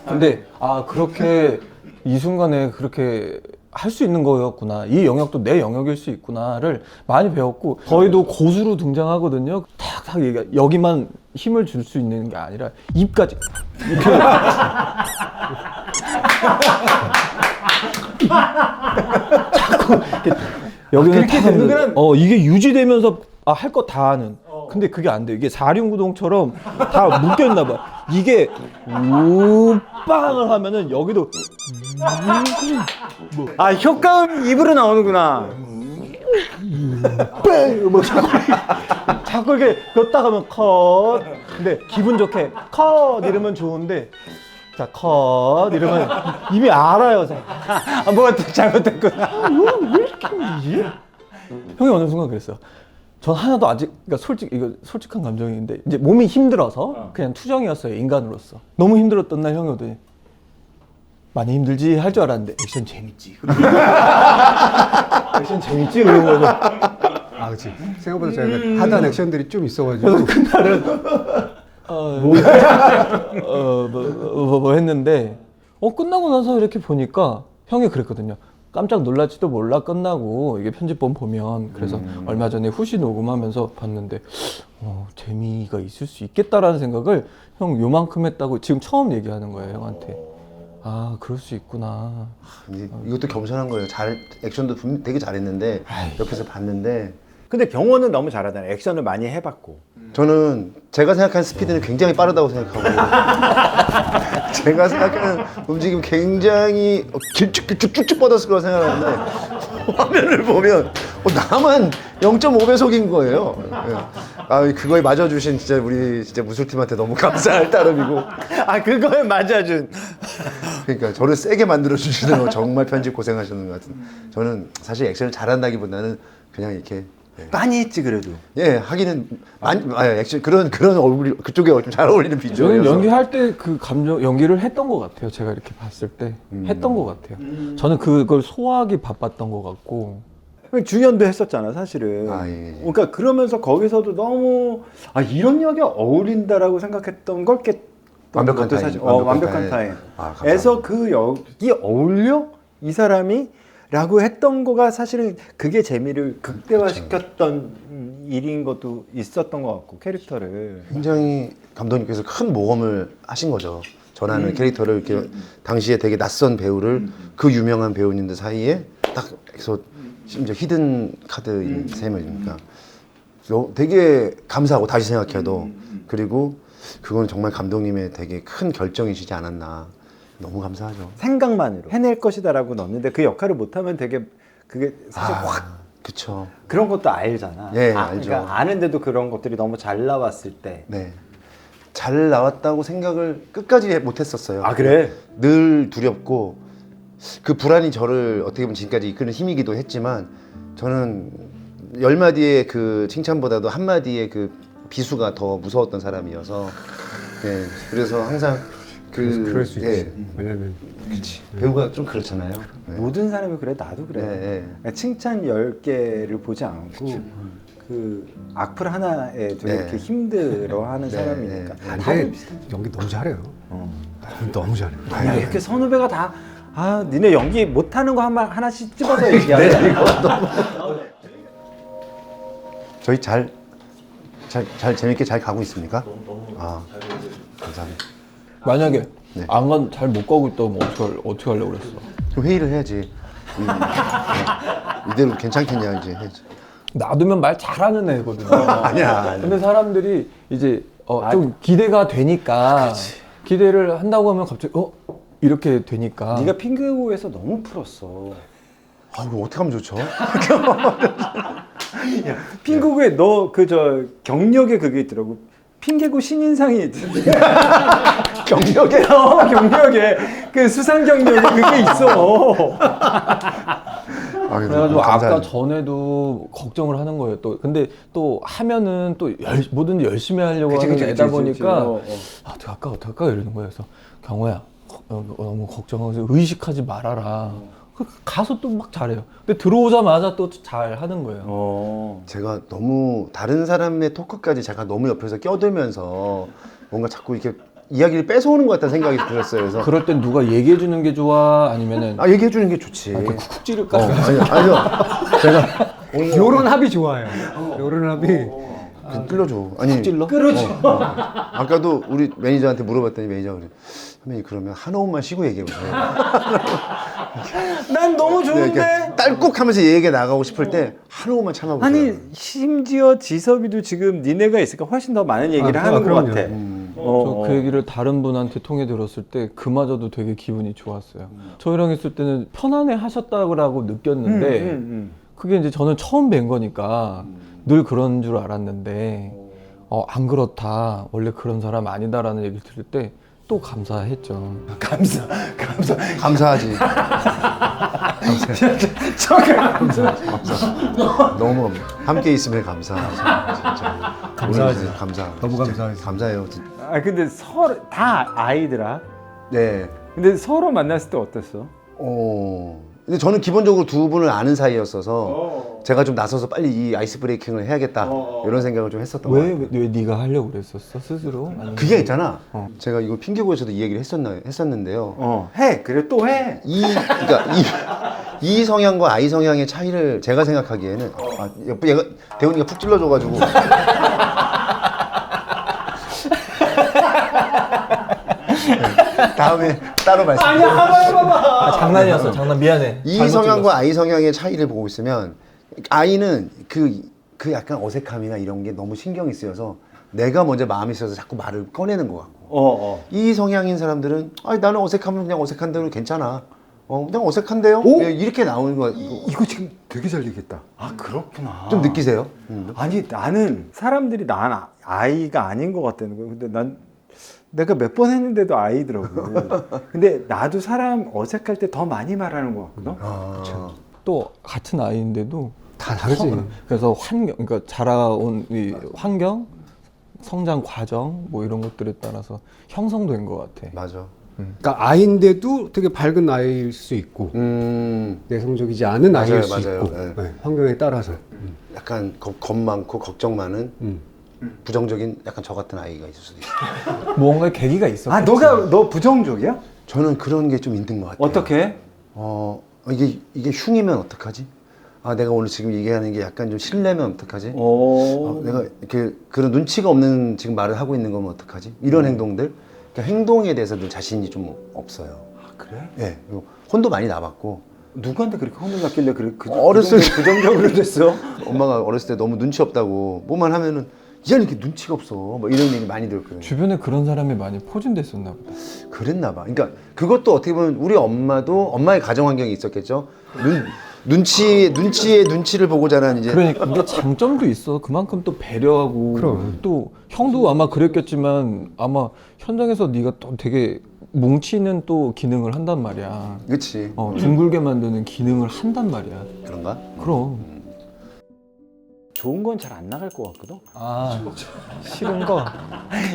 근데 그렇게 이 순간에 그렇게 할 수 있는 거였구나. 이 영역도 내 영역일 수 있구나를 많이 배웠고 저희도 고수로 등장하거든요. 탁탁 얘기 여기만 힘을 줄 수 있는 게 아니라 입까지 이렇게 자꾸 이렇게 여기는 그렇게 탁 하면 되는구나. 이게 유지되면서 할 거 다 하는. 근데 그게 안 돼. 이게 사륜구동처럼 다 묶여 있나 봐. 이게 우빵을 하면은 여기도 효과음 입으로 나오는구나. 뭐 자꾸 이렇게 넣다 가면 컷. 근데 기분 좋게 컷 이러면 좋은데 자 컷 이러면 이미 알아요. 뭐가 또 잘못됐구나. 왜 이렇게 울리지? 형이 어느 순간 그랬어요. 전 하나도 아직 그러니까 이거 솔직한 감정인데 이제 몸이 힘들어서 그냥 투정이었어요. 인간으로서 너무 힘들었던 날 형이 오더니 많이 힘들지 할 줄 알았는데 액션 재밌지. 액션 재밌지 그런 거죠. 아, 그렇지. 생각보다 제가 하단 액션들이 좀 있어가지고. 뭐 했는데 끝나고 나서 이렇게 보니까 형이 그랬거든요. 깜짝 놀랄지도 몰라 끝나고 이게 편집본 보면. 그래서 얼마 전에 후시 녹음하면서 봤는데 재미가 있을 수 있겠다라는 생각을 형 요만큼 했다고 지금 처음 얘기하는 거예요 형한테. 아 그럴 수 있구나. 이것도 겸손한 거예요. 액션도 되게 잘했는데 옆에서 봤는데 근데 경호는 너무 잘하잖아요. 액션을 많이 해봤고. 저는 제가 생각하는 스피드는 굉장히 빠르다고 생각하고 제가 생각하는 움직임 굉장히 길쭉길쭉 쭉쭉 뻗었을 거라고 생각하는데 화면을 보면 나만 0.5배속인 거예요. 아 그거에 맞아주신 진짜 우리 진짜 무술팀한테 너무 감사할 따름이고 아 그거에 맞아준. 그러니까 저를 세게 만들어 주시는 거 정말 편집 고생하셨는 것 같은. 저는 사실 액션을 잘한다기보다는 그냥 이렇게 많이 했지 그래도. 예 하기는 액션 그런 얼굴이 그쪽에 좀 잘 어울리는 저는 비주얼이어서 연기할 때 그 감정 연기를 했던 것 같아요. 제가 이렇게 봤을 때 했던 것 같아요. 저는 그걸 소화하기 바빴던 것 같고. 주연도 했었잖아 사실은. 예. 그러니까 그러면서 거기서도 너무 이런 역이 어울린다라고 생각했던 걸 깼던 완벽한 것도 타임. 사실 완벽한 완벽한 타임. 타임. 에서 그 역이 어울려 이 사람이 라고 했던 거가 사실은 그게 재미를 극대화시켰던 일인 것도 있었던 것 같고 캐릭터를. 굉장히 감독님께서 큰 모험을 하신 거죠. 전하는 캐릭터를 이렇게 당시에 되게 낯선 배우를 그 유명한 배우님들 사이에 딱 해서 심지어 히든 카드인 셈이니까 되게 감사하고 다시 생각해도 그리고 그건 정말 감독님의 되게 큰 결정이시지 않았나. 너무 감사하죠. 생각만으로 해낼 것이다라고 넣었는데 그 역할을 못하면 되게 그게 사실 확 그쵸. 그런 것도 알잖아. 예, 알죠. 그러니까 아는데도 그런 것들이 너무 잘 나왔을 때. 네. 잘 나왔다고 생각을 끝까지 못했었어요. 아 그래? 늘 두렵고 그 불안이 저를 어떻게 보면 지금까지 이끄는 힘이기도 했지만 저는 10마디의 그 칭찬보다도 한마디의 그 비수가 더 무서웠던 사람이어서 예, 그래서 항상 그럴 수 있지. 예, 왜냐면 배우가 좀 그렇잖아요. 예. 모든 사람이 그래. 나도 그래. 예, 그러니까 칭찬 10개를 보지 않고 그 악플 하나에 되게 네. 이렇게 힘들어하는 네, 사람이니까. 네, 네. 다들 비슷해. 연기 너무 잘해요. 너무 잘해. 야, 이렇게 선후배가 다 니네 연기 못하는 거 하나씩 집어서 얘기하네. 저희 잘 재밌게 잘 가고 있습니까? 감사합니다. 만약에 네. 안간 잘 못 가고 있다면 어떻게 하려고 그랬어? 좀 회의를 해야지. 이대로 괜찮겠냐 이제 해야지. 놔두면 말 잘하는 애거든요. 아니야. 근데 사람들이 이제 좀 기대가 되니까 기대를 한다고 하면 갑자기 이렇게 되니까. 네가 핑크고에서 너무 풀었어. 이거 어떻게 하면 좋죠? 핑크고에 너 경력에 그게 있더라고. 핑계고 신인상이 있던데. 경력에 그 수상 경력에 그게 있어. 그래가지고 아까 전에도 걱정을 하는 거예요. 또 근데 또 하면은 또 뭐든지 열심히 하려고 하는 애다 보니까 어떡할까 이러는 거예요. 그래서 경호야 너무 걱정하고 의식하지 말아라. 가서 또 막 잘해요. 근데 들어오자마자 또 잘 하는 거예요. 제가 너무 다른 사람의 토크까지 제가 너무 옆에서 껴들면서 뭔가 자꾸 이렇게 이야기를 뺏어오는 것 같다는 생각이 들었어요. 그래서 그럴 땐 누가 얘기해 주는 게 좋아? 아니면은 얘기해 주는 게 좋지. 쿡쿡 찌를까? 아니요. 제가 요런 합이 좋아요. 요런 합이 끌려줘. 아니 찔러? 아까도 우리 매니저한테 물어봤더니 매니저가 그래. 선배님 그러면 한 호흡만 쉬고 얘기해 보세요. 난 너무 좋은데. 이렇게 딸꾹하면서 얘기가 나가고 싶을 때 한 호흡만 참아보세요. 아니 심지어 지섭이도 지금 니네가 있으니까 훨씬 더 많은 얘기를 하는 것 그럼요. 같아. 저 그 얘기를 다른 분한테 통해 들었을 때 그마저도 되게 기분이 좋았어요. 저희랑 있을 때는 편안해 하셨다고 느꼈는데 그게 이제 저는 처음 뵌 거니까 늘 그런 줄 알았는데 안 그렇다. 원래 그런 사람 아니다라는 얘기를 들을 때 또 감사했죠. 감사하지. 너무 함께 있으면 감사하지. 진짜. 감사하지. 감사. 너무 감사하지. 감사해요. 근데 서로 다 아이들아. 네. 근데 서로 만났을 때 어땠어? 근데 저는 기본적으로 두 분을 아는 사이였어서 제가 좀 나서서 빨리 이 아이스 브레이킹을 해야겠다 이런 생각을 좀 했었던 거예요. 왜 네가 하려고 그랬었어 스스로? 아니면 그게 있잖아. 제가 이거 핑계고에서도 이 얘기를 했었는데요. 해. 그래 또 해. 그러니까 이 성향과 아이 성향의 차이를 제가 생각하기에는 얘가 대훈이가 푹 찔러줘가지고 다음에 따로 말씀. 장난이었어. 장난 미안해. 이 잘못 성향과 찍었어. 아이 성향의 차이를 보고 있으면 아이는 그 약간 어색함이나 이런 게 너무 신경이 쓰여서 내가 먼저 마음이 있어서 자꾸 말을 꺼내는 것 같고 이 성향인 사람들은 나는 어색하면 그냥 어색한 대로 괜찮아. 그냥 어색한데요? 예, 이렇게 나오는 거. 이거 지금 되게 잘 얘기했다. 아 그렇구나. 좀 느끼세요? 아니 나는 사람들이 난 아이가 아닌 것 같다는 거야. 근데 난 내가 몇 번 했는데도 아이더라고. 근데 나도 사람 어색할 때 더 많이 말하는 것 같거든. 또 같은 아이인데도 다 다르지. 그래서 그러니까 자라온 이 환경, 성장 과정 뭐 이런 것들에 따라서 형성된 것 같아. 맞아. 그러니까 아이인데도 되게 밝은 아이일 수 있고 내성적이지 않은 맞아요, 아이일 수 맞아요. 있고 네. 네, 환경에 따라서. 약간 겁 많고 걱정 많은 부정적인 약간 저 같은 아이가 있을 수도 있어요. 무언가 계기가 있었겠지. 아 너 부정적이야? 저는 그런 게 좀 있는 것 같아요. 어떻게? 이게 흉이면 어떡하지? 내가 오늘 지금 얘기하는 게 약간 좀 실례면 어떡하지? 내가 이렇게 그런 눈치가 없는 지금 말을 하고 있는 거면 어떡하지? 이런 행동들, 그러니까 행동에 대해서도 자신이 좀 없어요. 아 그래? 예, 그리고 혼도 많이 나봤고 누구한테 그렇게 혼을 났길래 그래? 어렸을 때 부정적으로 됐어? 엄마가 어렸을 때 너무 눈치 없다고 뭐만 하면은 얘는 이렇게 눈치가 없어, 뭐 이런 얘기 많이 들었거든요. 주변에 그런 사람이 많이 포진됐었나 보다. 그랬나 봐. 그러니까 그것도 어떻게 보면 우리 엄마도 엄마의 가정 환경이 있었겠죠. 눈치를 보고 자란 이제. 그러니까 근데 장점도 있어. 그만큼 또 배려하고 그럼. 또 형도 아마 그랬겠지만 아마 현장에서 네가 또 되게 뭉치는 또 기능을 한단 말이야. 그렇지. 둥글게 만드는 기능을 한단 말이야. 그런가? 그럼. 좋은 건 잘 안 나갈 것 같거든. 싫은 거.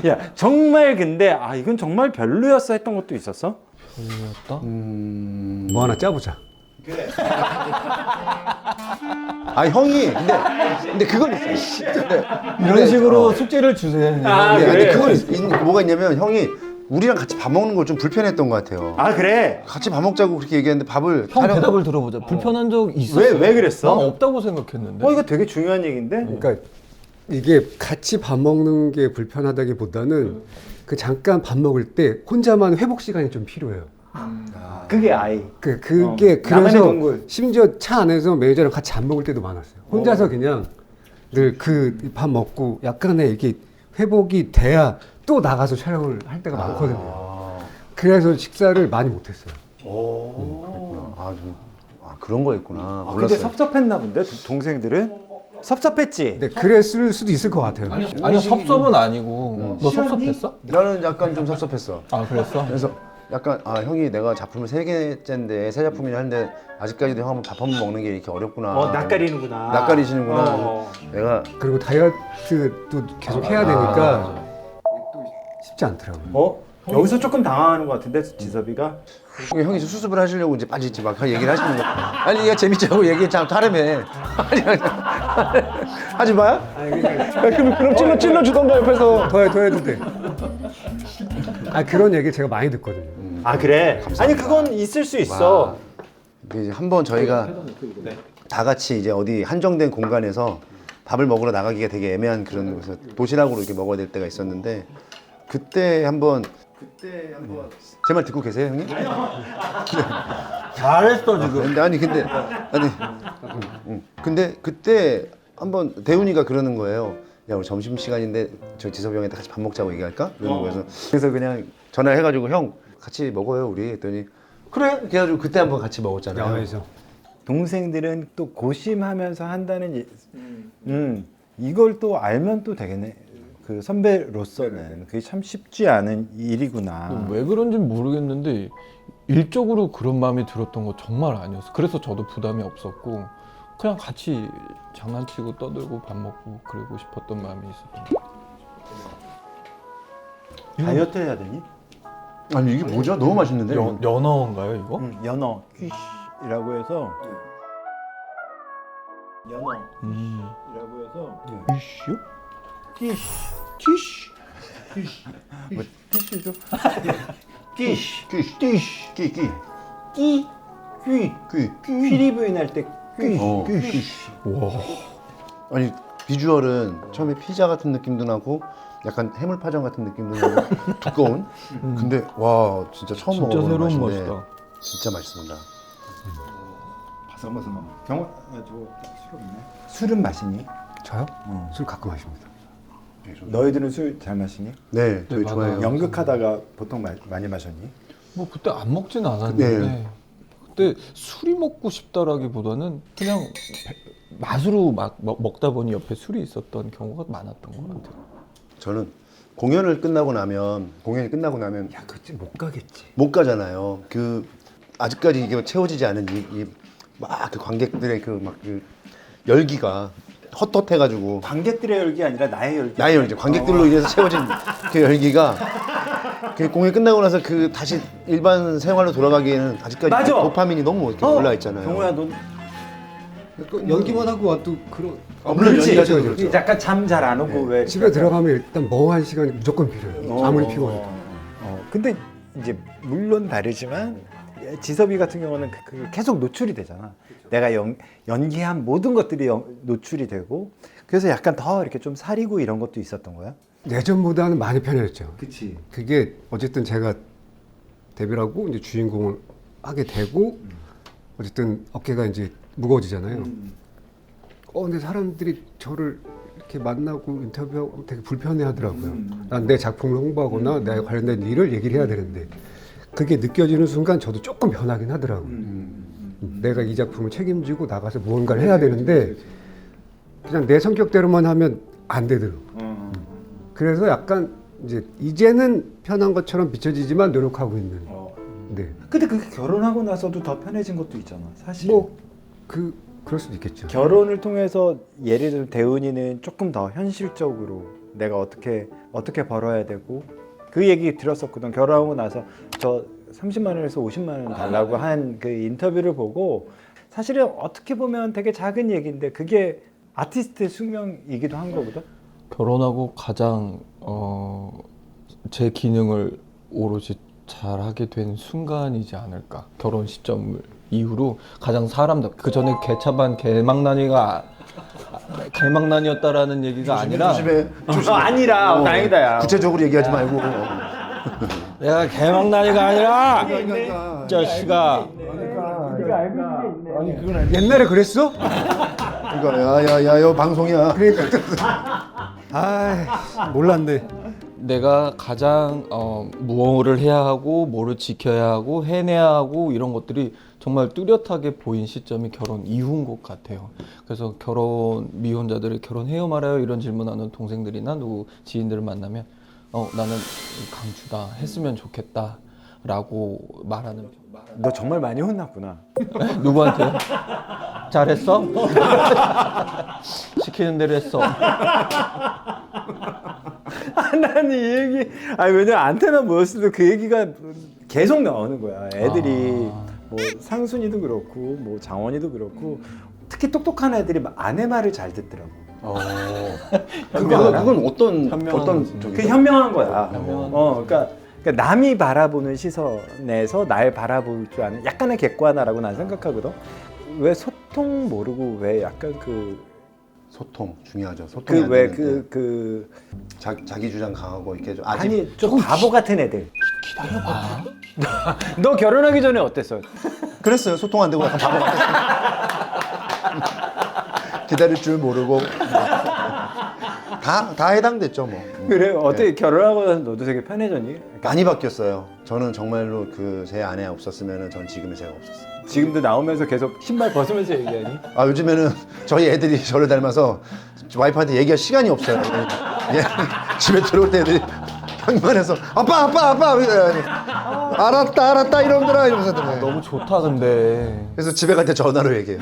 야 정말 근데 이건 정말 별로였어 했던 것도 있었어? 별로였다. 뭐 하나 짜보자. 형이 근데 그건 있어. 이런 식으로 숙제를 주세요. 근데 그건 뭐가 있냐면 형이 우리랑 같이 밥 먹는 걸 좀 불편했던 것 같아요. 아 그래? 같이 밥 먹자고 그렇게 얘기했는데 밥을 형 대답을 들어보자. 불편한 적 있어? 왜 그랬어? 난 없다고 생각했는데. 이거 되게 중요한 얘기인데? 그러니까 이게 같이 밥 먹는 게 불편하다기보다는 그 잠깐 밥 먹을 때 혼자만 회복 시간이 좀 필요해요. 그게 아이. 그게 나만의 그래서 동굴. 심지어 차 안에서 매니저랑 같이 안 먹을 때도 많았어요. 혼자서 그냥 늘 그 밥 먹고 약간의 이게 회복이 돼야 또 나가서 촬영을 할 때가 많거든요. 그래서 식사를 많이 못했어요. 그런 거였구나. 근데 몰랐어요. 섭섭했나 본데 동생들은? 섭섭했지? 네, 그랬을 수도 있을 것 같아요. 아니 섭섭은 아니고. 너 섭섭했어? 나는 약간 좀 섭섭했어. 그랬어? 그래서 약간 형이 내가 작품을 3개째인데 새 작품이라 하는데 아직까지도 형 한번 밥 한 번 먹는 게 이렇게 어렵구나. 낯가리는구나. 낯가리시는구나. 내가 그리고 다이어트도 계속 해야 되니까 또 쉽지 않더라고요. 여기서 조금 당황하는 것 같은데 지섭이가? 형이 수습을 하시려고 이제 빠지지 막 얘기를 하시는 거. 아니 얘가 재밌지 않고 얘기 참 다르네. 아니 하지 마요? 그럼 찔러 주던가 옆에서. 더 해도 돼. 그런 얘기 제가 많이 듣거든요. 아 그래? 아니 그건 있을 수 있어. 이제 한번 저희가 다 같이 이제 어디 한정된 공간에서 밥을 먹으러 나가기가 되게 애매한 그런 곳에서 도시락으로 이렇게 먹어야 될 때가 있었는데 그때 한번 제 말 듣고 계세요, 형님? 잘했어 지금. 근데 그때 한번 대훈이가 그러는 거예요. 야 우리 점심 시간인데 저 지섭이 형한테 같이 밥 먹자고 얘기할까? 이러는 거여서 그래서 그냥 전화해가지고 형 같이 먹어요 우리 했더니 그래. 그래가지고 그때 한번 같이 먹었잖아요. 야외에서. 동생들은 또 고심하면서 한다는 이걸 또 알면 또 되겠네. 그 선배로서는 그게 참 쉽지 않은 일이구나. 왜 그런지 모르겠는데 일적으로 그런 마음이 들었던 거 정말 아니었어. 그래서 저도 부담이 없었고 그냥 같이 장난치고 떠들고 밥 먹고 그러고 싶었던 마음이 있었던 것 같아요. 다이어트 해야 되니? 아니 이게 뭐죠? 너무 맛있는데. 연어인가요 이거? 연어 퀴시라고 해서 연어라고 해서 이슈? 퀴시 뭐 티슈죠? 끼. 퀴리 부인할 때 퀴. 와. 아니 비주얼은 처음에 피자 같은 느낌도 나고 약간 해물파전 같은 느낌도 나고 두꺼운. 근데 와 진짜 처음 진짜 먹어보는 새로운 맛인데 맛이다. 진짜 맛있습니다. 바삭바삭한. 경호, 저 술 없네. 술은 마시니? 저요? 술 가끔 마십니다. 너희들은 술 잘 마시니? 네, 저희 네, 좋아해요. 연극하다가 보통 많이 마셨니? 뭐 그때 안 먹진 않았는데 네. 그때 술이 먹고 싶다라기보다는 그냥 맛으로 먹다 보니 옆에 술이 있었던 경우가 많았던 것 같아요. 저는 공연이 끝나고 나면 야, 그치 못 가겠지. 못 가잖아요. 그 아직까지 이게 채워지지 않은 막 그 관객들의 그 막 그 열기가 헛헛해가지고 관객들의 열기 아니라 나의 열기. 나의 열기, 관객들로 인해서 채워진 그 열기가 그 공연 끝나고 나서 그 다시 일반 생활로 돌아가기에는 아직까지 맞아. 도파민이 너무 이렇게 올라 있잖아요. 경호야, 넌 연기만 하고 와도 그런 물론 그렇지. 연기하죠, 그렇죠. 약간 잠 잘 안 오고 왜 집에 들어가면 일단 멍한 시간이 무조건 필요해요. 아무리 피곤해도. 근데 이제 물론 다르지만 지섭이 같은 경우는 그 계속 노출이 되잖아. 내가 연기한 모든 것들이 노출이 되고 그래서 약간 더 이렇게 좀 사리고 이런 것도 있었던 거야? 예전보다는 많이 편해졌죠. 그치. 그게 어쨌든 제가 데뷔를 하고 이제 주인공을 하게 되고 어쨌든 어깨가 이제 무거워지잖아요. 근데 사람들이 저를 이렇게 만나고 인터뷰하고 되게 불편해하더라고요. 난 내 작품을 홍보하거나 내 관련된 일을 얘기를 해야 되는데 그게 느껴지는 순간 저도 조금 변하긴 하더라고요. 내가 이 작품을 책임지고 나가서 무언가를 해야 되는데 그냥 내 성격대로만 하면 안 되더라고요. 그래서 약간 이제는 편한 것처럼 비춰지지만 노력하고 있는. 네. 근데 그게 결혼하고 나서도 더 편해진 것도 있잖아. 사실. 그럴 수도 있겠죠. 결혼을 통해서 예를 들어 대은이는 조금 더 현실적으로 내가 어떻게 벌어야 되고 그 얘기 들었었거든. 결혼하고 나서 저 30만 원에서 50만 원 달라고 한 그 인터뷰를 보고 사실은 어떻게 보면 되게 작은 얘기인데 그게 아티스트의 숙명이기도 한 거거든. 결혼하고 가장 제 기능을 오롯이 잘하게 된 순간이지 않을까. 결혼 시점 이후로 가장 사람들 그 전에 개차반 개망난이었다라는 얘기가 아니라 조심해. 아니라 다행이다 야. 구체적으로 얘기하지 말고. 내가 개망난이가 아니라 이 자식아. 옛날에 그랬어? 그러니까 야야야 방송이야. 몰랐네. 내가 가장 무엇을 해야 하고 뭐를 지켜야 하고 해내야 하고 이런 것들이 정말 뚜렷하게 보인 시점이 결혼 이후인 것 같아요. 그래서 미혼자들이 결혼해요 말아요 이런 질문하는 동생들이나 누구 지인들을 만나면 나는 강추다 했으면 좋겠다 라고 말하는. 너 정말 많이 혼났구나. 누구한테요? 잘했어? 시키는 대로 했어. 난 이 얘기 왜냐면 안테나 모였을 때 그 얘기가 계속 나오는 거야. 애들이 뭐 상순이도 그렇고 뭐 장원이도 그렇고 특히 똑똑한 애들이 아내 말을 잘 듣더라고. 그건 어떤 현명한 쪽이죠? 그 현명한 거야. 현명한 그러니까 남이 바라보는 시선에서 날 바라볼 줄 아는 약간의 객관화라고 난 생각하거든. 왜 소통 모르고 왜 약간 소통 중요하죠. 소통이 안 왜 되는데. 자기 주장 강하고 이렇게 좀 아니 좀 바보 같은 애들. 기다려봐. 너 결혼하기 전에 어땠어? 그랬어요. 소통 안 되고 약간 바보 같았어요. 기다릴 줄 모르고 다 해당됐죠 뭐. 그래 어떻게 결혼하고 나서 너도 되게 편해졌니? 많이 바뀌었어요. 저는 정말로 제 아내 없었으면 전 지금의 제가 없었어요. 지금도 나오면서 계속 신발 벗으면서 얘기하니? 요즘에는 저희 애들이 저를 닮아서 와이프한테 얘기할 시간이 없어요. 집에 들어올 때 애들이 방문해서 아빠 알았다 이놈들아 이러면서 들어요. 너무 좋다 근데. 그래서 집에 갈 때 전화로 얘기해요.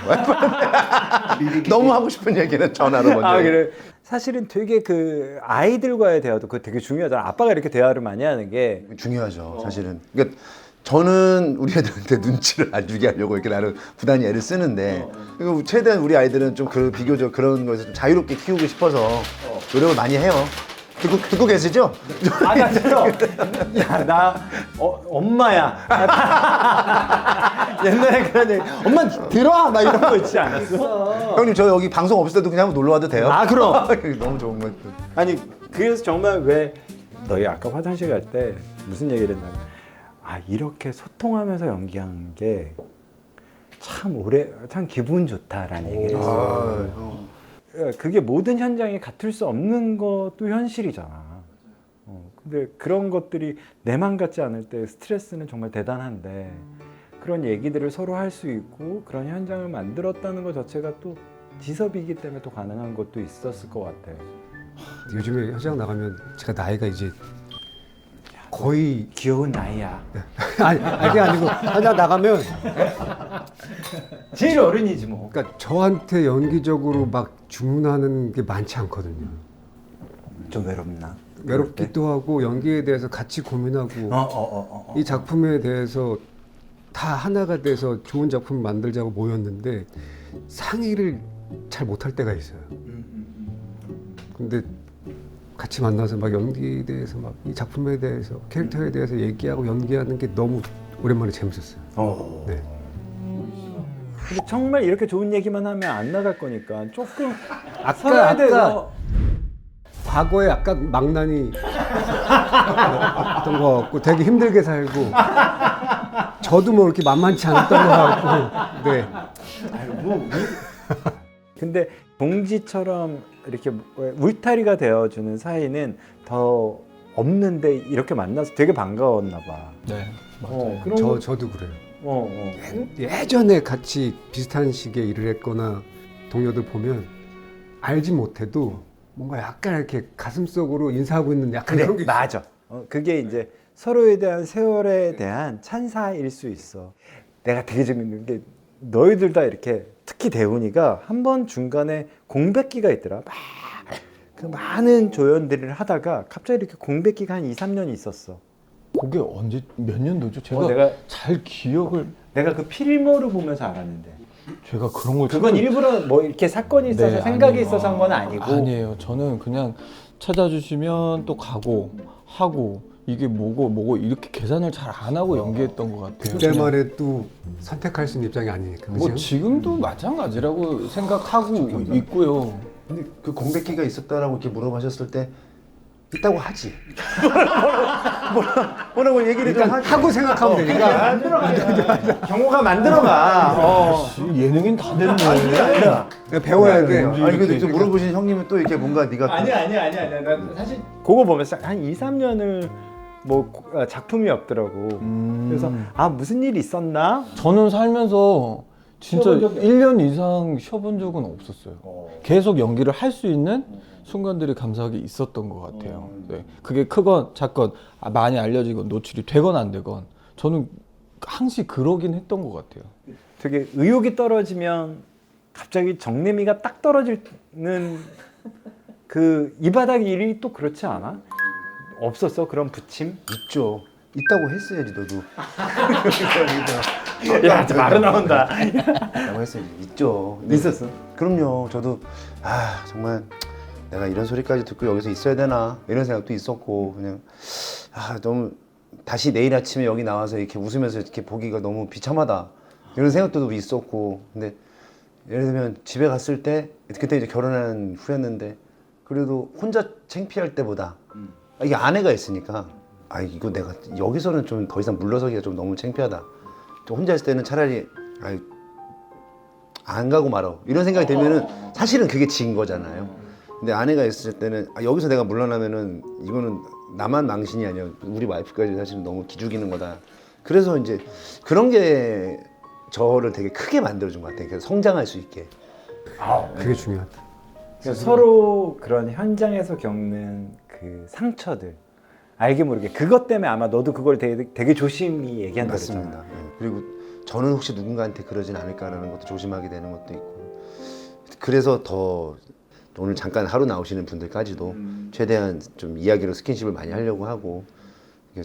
너무 하고 싶은 얘기는 전화로 먼저. 아 그래. 사실은 되게 그 아이들과의 대화도 그거 되게 중요하잖아. 아빠가 이렇게 대화를 많이 하는 게 중요하죠, 사실은. 그러니까 저는 우리 애들한테 눈치를 안 주게 하려고 이렇게 나는 부단히 애를 쓰는데 그리고 최대한 우리 아이들은 좀 그 비교적 그런 거에서 좀 자유롭게 키우고 싶어서 노력을 많이 해요. 듣고 계시죠? 아나 싫어. 야나 엄마야. 옛날에 그런 얘기. 엄마 들어 막 이런 거 있지 않았어? 형님 저 여기 방송 없을 때도 그냥 한번 놀러 와도 돼요? 아 그럼. 너무 좋은 것 같아요. 아니 그래서 정말 왜 너희 아까 화장실 갈 때 무슨 얘기를 했냐면 아 이렇게 소통하면서 연기한 게 참 기분 좋다라는 얘기를 했어요. 그게 모든 현장이 같을 수 없는 것도 현실이잖아. 근데 그런 것들이 내 맘 같지 않을 때 스트레스는 정말 대단한데 그런 얘기들을 서로 할 수 있고 그런 현장을 만들었다는 것 자체가 또 지섭이기 때문에 또 가능한 것도 있었을 것 같아요. 요즘에 현장 나가면 제가 나이가 이제 거의 귀여운 나이야. 아니 그게 아니고 현장 나가면 제일 어른이지 뭐. 그러니까 저한테 연기적으로 막 주문하는 게 많지 않거든요. 좀 외롭나? 외롭기도 하고 연기에 대해서 같이 고민하고 이 작품에 대해서 다 하나가 돼서 좋은 작품을 만들자고 모였는데 상의를 잘 못할 때가 있어요. 근데 같이 만나서 막 연기에 대해서 막 이 작품에 대해서 캐릭터에 대해서 얘기하고 연기하는 게 너무 오랜만에 재밌었어요. 네. 근데 정말 이렇게 좋은 얘기만 하면 안 나갈 거니까 조금 아까 과거에 약간 망난이 했던 것 같고 되게 힘들게 살고 저도 뭐 이렇게 만만치 않았던 것 같고 네. 근데 봉지처럼 이렇게 울타리가 되어주는 사이는 더 없는데 이렇게 만나서 되게 반가웠나 봐. 네. 그런 저도 그래요. 거, 예전에 같이 비슷한 시기에 일을 했거나 동료들 보면 알지 못해도 뭔가 약간 이렇게 가슴속으로 인사하고 있는 약간 그런 게 있어요. 맞아. 그게 이제 서로에 대한 세월에 대한 찬사일 수 있어. 내가 되게 재밌는 게 너희들 다 이렇게 특히 대훈이가 한 번 중간에 공백기가 있더라. 막 그 많은 조연들을 하다가 갑자기 이렇게 공백기가 한 2, 3년이 있었어. 그게 언제 몇 년도죠? 제가 내가 잘 기억을 그 필모를 보면서 알았는데. 제가 그런 걸 그건 일부러 뭐 이렇게 사건이 있어서 네, 생각이 아니에요. 있어서 한 건 아니고. 아니에요. 저는 그냥 찾아주시면 또 가고 하고 이게 뭐고 이렇게 계산을 잘 안 하고 연기했던 것 같아요. 그때만 해도 선택할 수 있는 입장이 아니니까. 뭐 그죠? 지금도 마찬가지라고 생각하고 있고요. 근데 그 공백기가 있었다라고 이렇게 물어보셨을 때 있다고 하지. 뭐라고 얘기를 좀 일단 하지. 하고 생각하면 되니까. 경호가 만들어가. 예능인 다 됐네. 아니야. 배워야 돼. 아니 근데 좀 물어보신 형님은 또 이렇게 뭔가 네가 아니야. 난 사실 그거 보면서 한 2, 3년을 뭐 작품이 없더라고. 그래서 아 무슨 일이 있었나? 저는 살면서 진짜 쉬어본 적이 1년 이상 쉬어본 적은 없었어요. 계속 연기를 할 수 있는 순간들이 감사하게 있었던 것 같아요. 네. 그게 크건 작건 많이 알려지건 노출이 되건 안 되건 저는 항상 그러긴 했던 것 같아요. 되게 의욕이 떨어지면 갑자기 정내미가 딱 떨어지는 그 이 바닥 일이 또 그렇지 않아? 없었어 그런 부침? 있죠. 있다고 했어야지 너도. 야 말은 나온다. 있다고 했어야지. 있죠. 근데 있었어. 그럼요. 저도 정말 내가 이런 소리까지 듣고 여기서 있어야 되나 이런 생각도 있었고 그냥 너무 다시 내일 아침에 여기 나와서 이렇게 웃으면서 이렇게 보기가 너무 비참하다 이런 생각도 있었고 근데 예를 들면 집에 갔을 때 그때 이제 결혼한 후였는데 그래도 혼자 창피할 때보다 이게 아내가 있으니까 이거 내가 여기서는 좀 더 이상 물러서기가 좀 너무 창피하다. 좀 혼자 있을 때는 차라리 안 가고 말어 이런 생각이 들면은 사실은 그게 지인 거잖아요. 근데 아내가 있을 때는 여기서 내가 물러나면은 이거는 나만 망신이 아니야. 우리 와이프까지 사실은 너무 기죽이는 거다. 그래서 이제 그런 게 저를 되게 크게 만들어준 것 같아요. 그래서 성장할 수 있게. 그게 중요하다. 그러니까 서로 그런 현장에서 겪는 그 상처들 알게 모르게 그것 때문에 아마 너도 그걸 되게 조심히 얘기한다 맞습니다. 그랬잖아. 예. 그리고 저는 혹시 누군가한테 그러진 않을까라는 것도 조심하게 되는 것도 있고 그래서 더 오늘 잠깐 하루 나오시는 분들까지도 최대한 좀 이야기로 스킨십을 많이 하려고 하고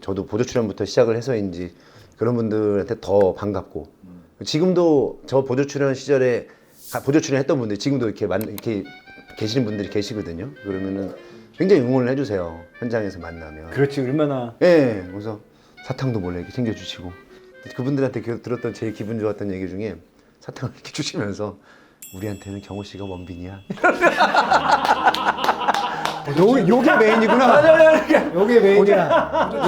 저도 보조 출연부터 시작을 해서인지 그런 분들한테 더 반갑고 지금도 저 보조 출연 시절에 보조 출연했던 분들 지금도 이렇게 계시는 분들이 계시거든요. 그러면은 굉장히 응원을 해주세요. 현장에서 만나면. 그렇지 얼마나 예, 그래서 사탕도 몰래 이렇게 챙겨주시고 그분들한테 들었던 제일 기분 좋았던 얘기 중에 사탕을 이렇게 주시면서 우리한테는 경호 씨가 원빈이야. 요게 메인이구나. 요게 메인이야.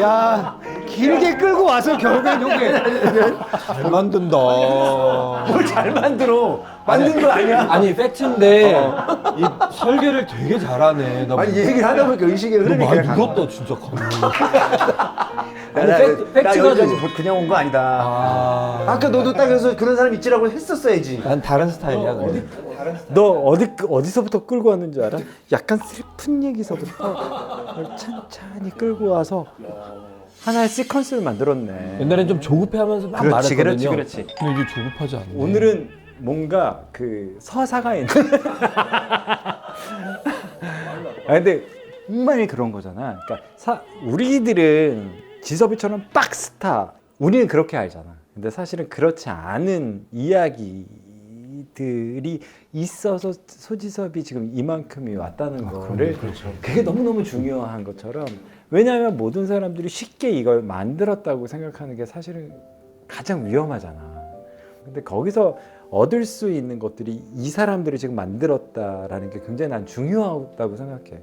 야, 길게 끌고 와서 결국엔 요게. 잘 만든다. 뭘 잘 만들어 만든 거 아니야. 아니 팩트인데 이 설계를 되게 잘하네. 나 아니 얘기를 하다 보니까 의식의 흐름이 많이 그냥 묻었다 진짜 감동. 나, 아니 나, 팩트가 나 좀. 여기까지 그냥 온 거 아니다. 아까 너도 딱 그래서 그런 사람 있지라고 했었어야지. 난 다른 스타일이야. 근데. 너 어디서부터 끌고 왔는지 알아? 약간 슬픈 얘기서부터 천천히 끌고 와서 하나의 시퀀스를 만들었네. 옛날엔 좀 조급해하면서 막 그렇지, 말했거든요. 그렇지. 근데 이제 조급하지 않네. 오늘은 뭔가 그 서사가 있는. 아 근데 정말 그런 거잖아. 그러니까 우리들은 지섭이처럼 빡 스타. 우리는 그렇게 알잖아. 근데 사실은 그렇지 않은 이야기들이 있어서 소지섭이 지금 이만큼이 왔다는 거를 그게 너무너무 중요한 것처럼 왜냐하면 모든 사람들이 쉽게 이걸 만들었다고 생각하는 게 사실은 가장 위험하잖아. 근데 거기서 얻을 수 있는 것들이 이 사람들이 지금 만들었다라는 게 굉장히 난 중요하다고 생각해.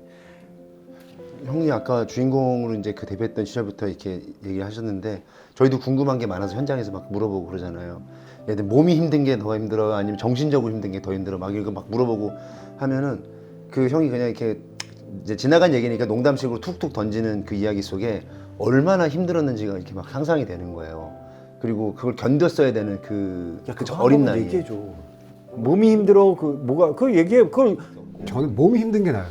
형님 아까 주인공으로 이제 그 데뷔했던 시절부터 이렇게 얘기하셨는데 저희도 궁금한 게 많아서 현장에서 막 물어보고 그러잖아요. 얘들 몸이 힘든 게 더 힘들어 아니면 정신적으로 힘든 게 더 힘들어 막 이거 막 물어보고 하면은 그 형이 그냥 이렇게 이제 지나간 얘기니까 농담식으로 툭툭 던지는 그 이야기 속에 얼마나 힘들었는지가 이렇게 막 상상이 되는 거예요. 그리고 그걸 견뎠어야 되는 그 어린 나이에. 얘기해줘. 몸이 힘들어 그 뭐가 그 얘기해 그걸 저는 몸이 힘든 게 나아요.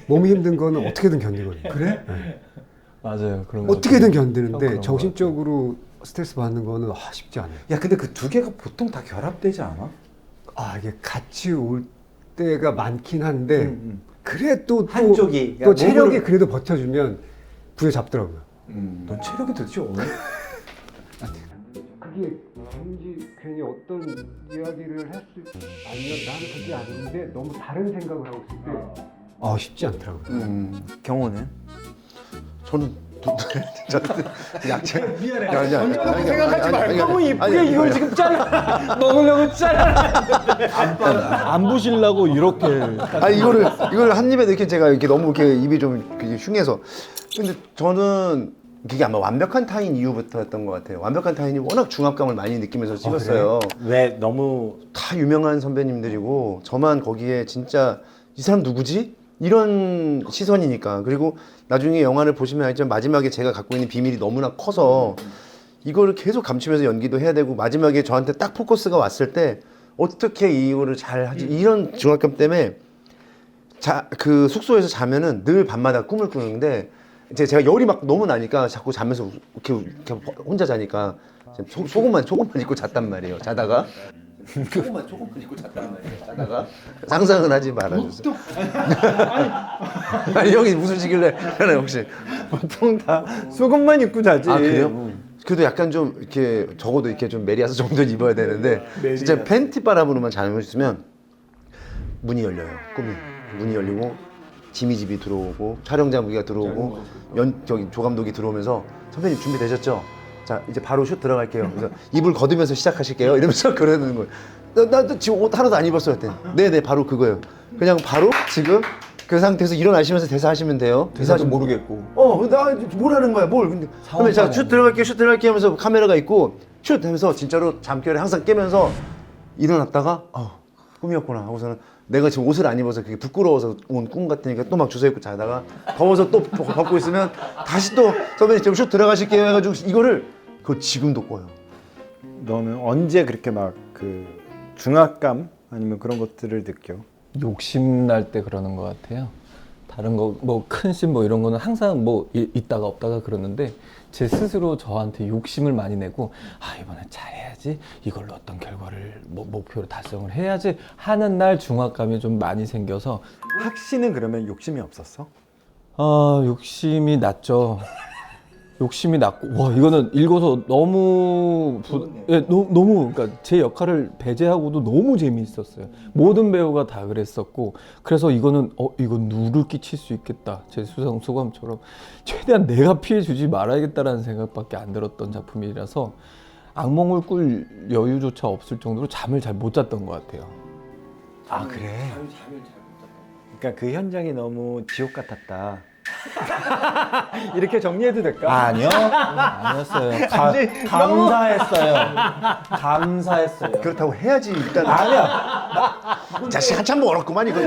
몸이 힘든 거는 어떻게든 견디거든요. 그래? 맞아요. 그런 거. 어떻게든 그런 견디는데 거 정신적으로 스트레스 받는 거는 쉽지 않아요. 야 근데 그 두 개가 보통 다 결합되지 않아? 이게 같이 올 때가 많긴 한데 그래도 또, 한쪽이, 또 그러니까 체력이 몸으로- 그래도 버텨주면 부여 잡더라고요. 넌 체력이 도대체 어느? 그게 괜히 어떤 이야기를 했을 아니면 나는 그게 아닌데 너무 다른 생각을 하고 있을 때 쉽지 않더라고요. 경호는? 저는 약체 미안해. 생각하지 말고 너무 이쁘게 이걸 지금 잘라 먹으려고 잘라. 안 부실라고 이렇게. 아니 이걸 한 입에 넣기 제가 이렇게 너무 이렇게 입이 좀 흉해서 근데 저는 그게 아마 완벽한 타인 이후부터였던 것 같아요. 완벽한 타인이 워낙 중압감을 많이 느끼면서 찍었어요. 왜 너무 다 유명한 선배님들이고 저만 거기에 진짜 이 사람 누구지? 이런 시선이니까. 그리고 나중에 영화를 보시면 알지만 마지막에 제가 갖고 있는 비밀이 너무나 커서 이거를 계속 감추면서 연기도 해야 되고 마지막에 저한테 딱 포커스가 왔을 때 어떻게 이거를 잘 하지? 이런 중압감 때문에 그 숙소에서 자면은 늘 밤마다 꿈을 꾸는데 이제 제가 열이 막 너무 나니까 자꾸 자면서 이렇게 혼자 자니까 속옷만 입고 잤단 말이에요. 자다가 속옷만 입고 잤단 말이에요. 자다가 상상은 하지 말아주세요. 아니 형이 웃으시길래 그래 혹시 보통 다 속옷만 입고 자지. 아 그래요? 그래도 약간 좀 이렇게 적어도 이렇게 좀 메리아스 정도는 입어야 되는데 진짜 팬티 바람으로만 잠을 있으면 문이 열려요. 꿈이 문이 열리고 지미집이 들어오고 촬영자 무기가 들어오고 저기 조감독이 들어오면서 선배님 준비되셨죠? 자 이제 바로 슛 들어갈게요. 그래서 입을 걷으면서 시작하실게요. 이러면서 그러는 거예요. 나 지금 옷 하나도 안 입었어요. 그랬더니 네네 바로 그거예요. 그냥 바로 지금 그 상태에서 일어나시면서 대사하시면 돼요. 대사도 모르겠고. 나 뭘 하는 거야 뭘. 근데 그러면 자 슛 들어갈게요 하면서 카메라가 있고 슛 하면서 진짜로 잠결에 항상 깨면서 일어났다가 꿈이었구나 하고서는 내가 지금 옷을 안 입어서 그게 부끄러워서 온 꿈 같으니까 또 막 주워 입고 자다가 더워서 또 벗고 있으면 다시 또 선배님 지금 슛 들어가실게요 해가지고 이거를 그걸 지금도 꿔요. 너는 언제 그렇게 막 그 중압감 아니면 그런 것들을 느껴? 욕심 날 때 그러는 것 같아요. 다른 거 뭐 큰 씬 뭐 이런 거는 항상 뭐 있다가 없다가 그러는데 제 스스로 저한테 욕심을 많이 내고 이번엔 잘해야지, 이걸로 어떤 결과를 뭐 목표로 달성을 해야지 하는 날 중압감이 좀 많이 생겨서 학시는 그러면 욕심이 없었어? 욕심이 났죠. 욕심이 났고, 와, 이거는 읽어서 너무 너무 그러니까 제 역할을 배제하고도 너무 재미있었어요. 모든 배우가 다 그랬었고, 그래서 이거는 이건 누를 끼칠 수 있겠다, 제 수상 소감처럼 최대한 내가 피해 주지 말아야겠다라는 생각밖에 안 들었던 작품이라서 악몽을 꿀 여유조차 없을 정도로 잠을 잘 못 잤던 것 같아요. 아 그래? 그러니까 그 현장이 너무 지옥 같았다. 이렇게 정리해도 될까? 아니요, 아니었어요. 감사했어요. 감사했어요. 그렇다고 해야지 일단. 아니야. 자식 한참 멀었구만 이거.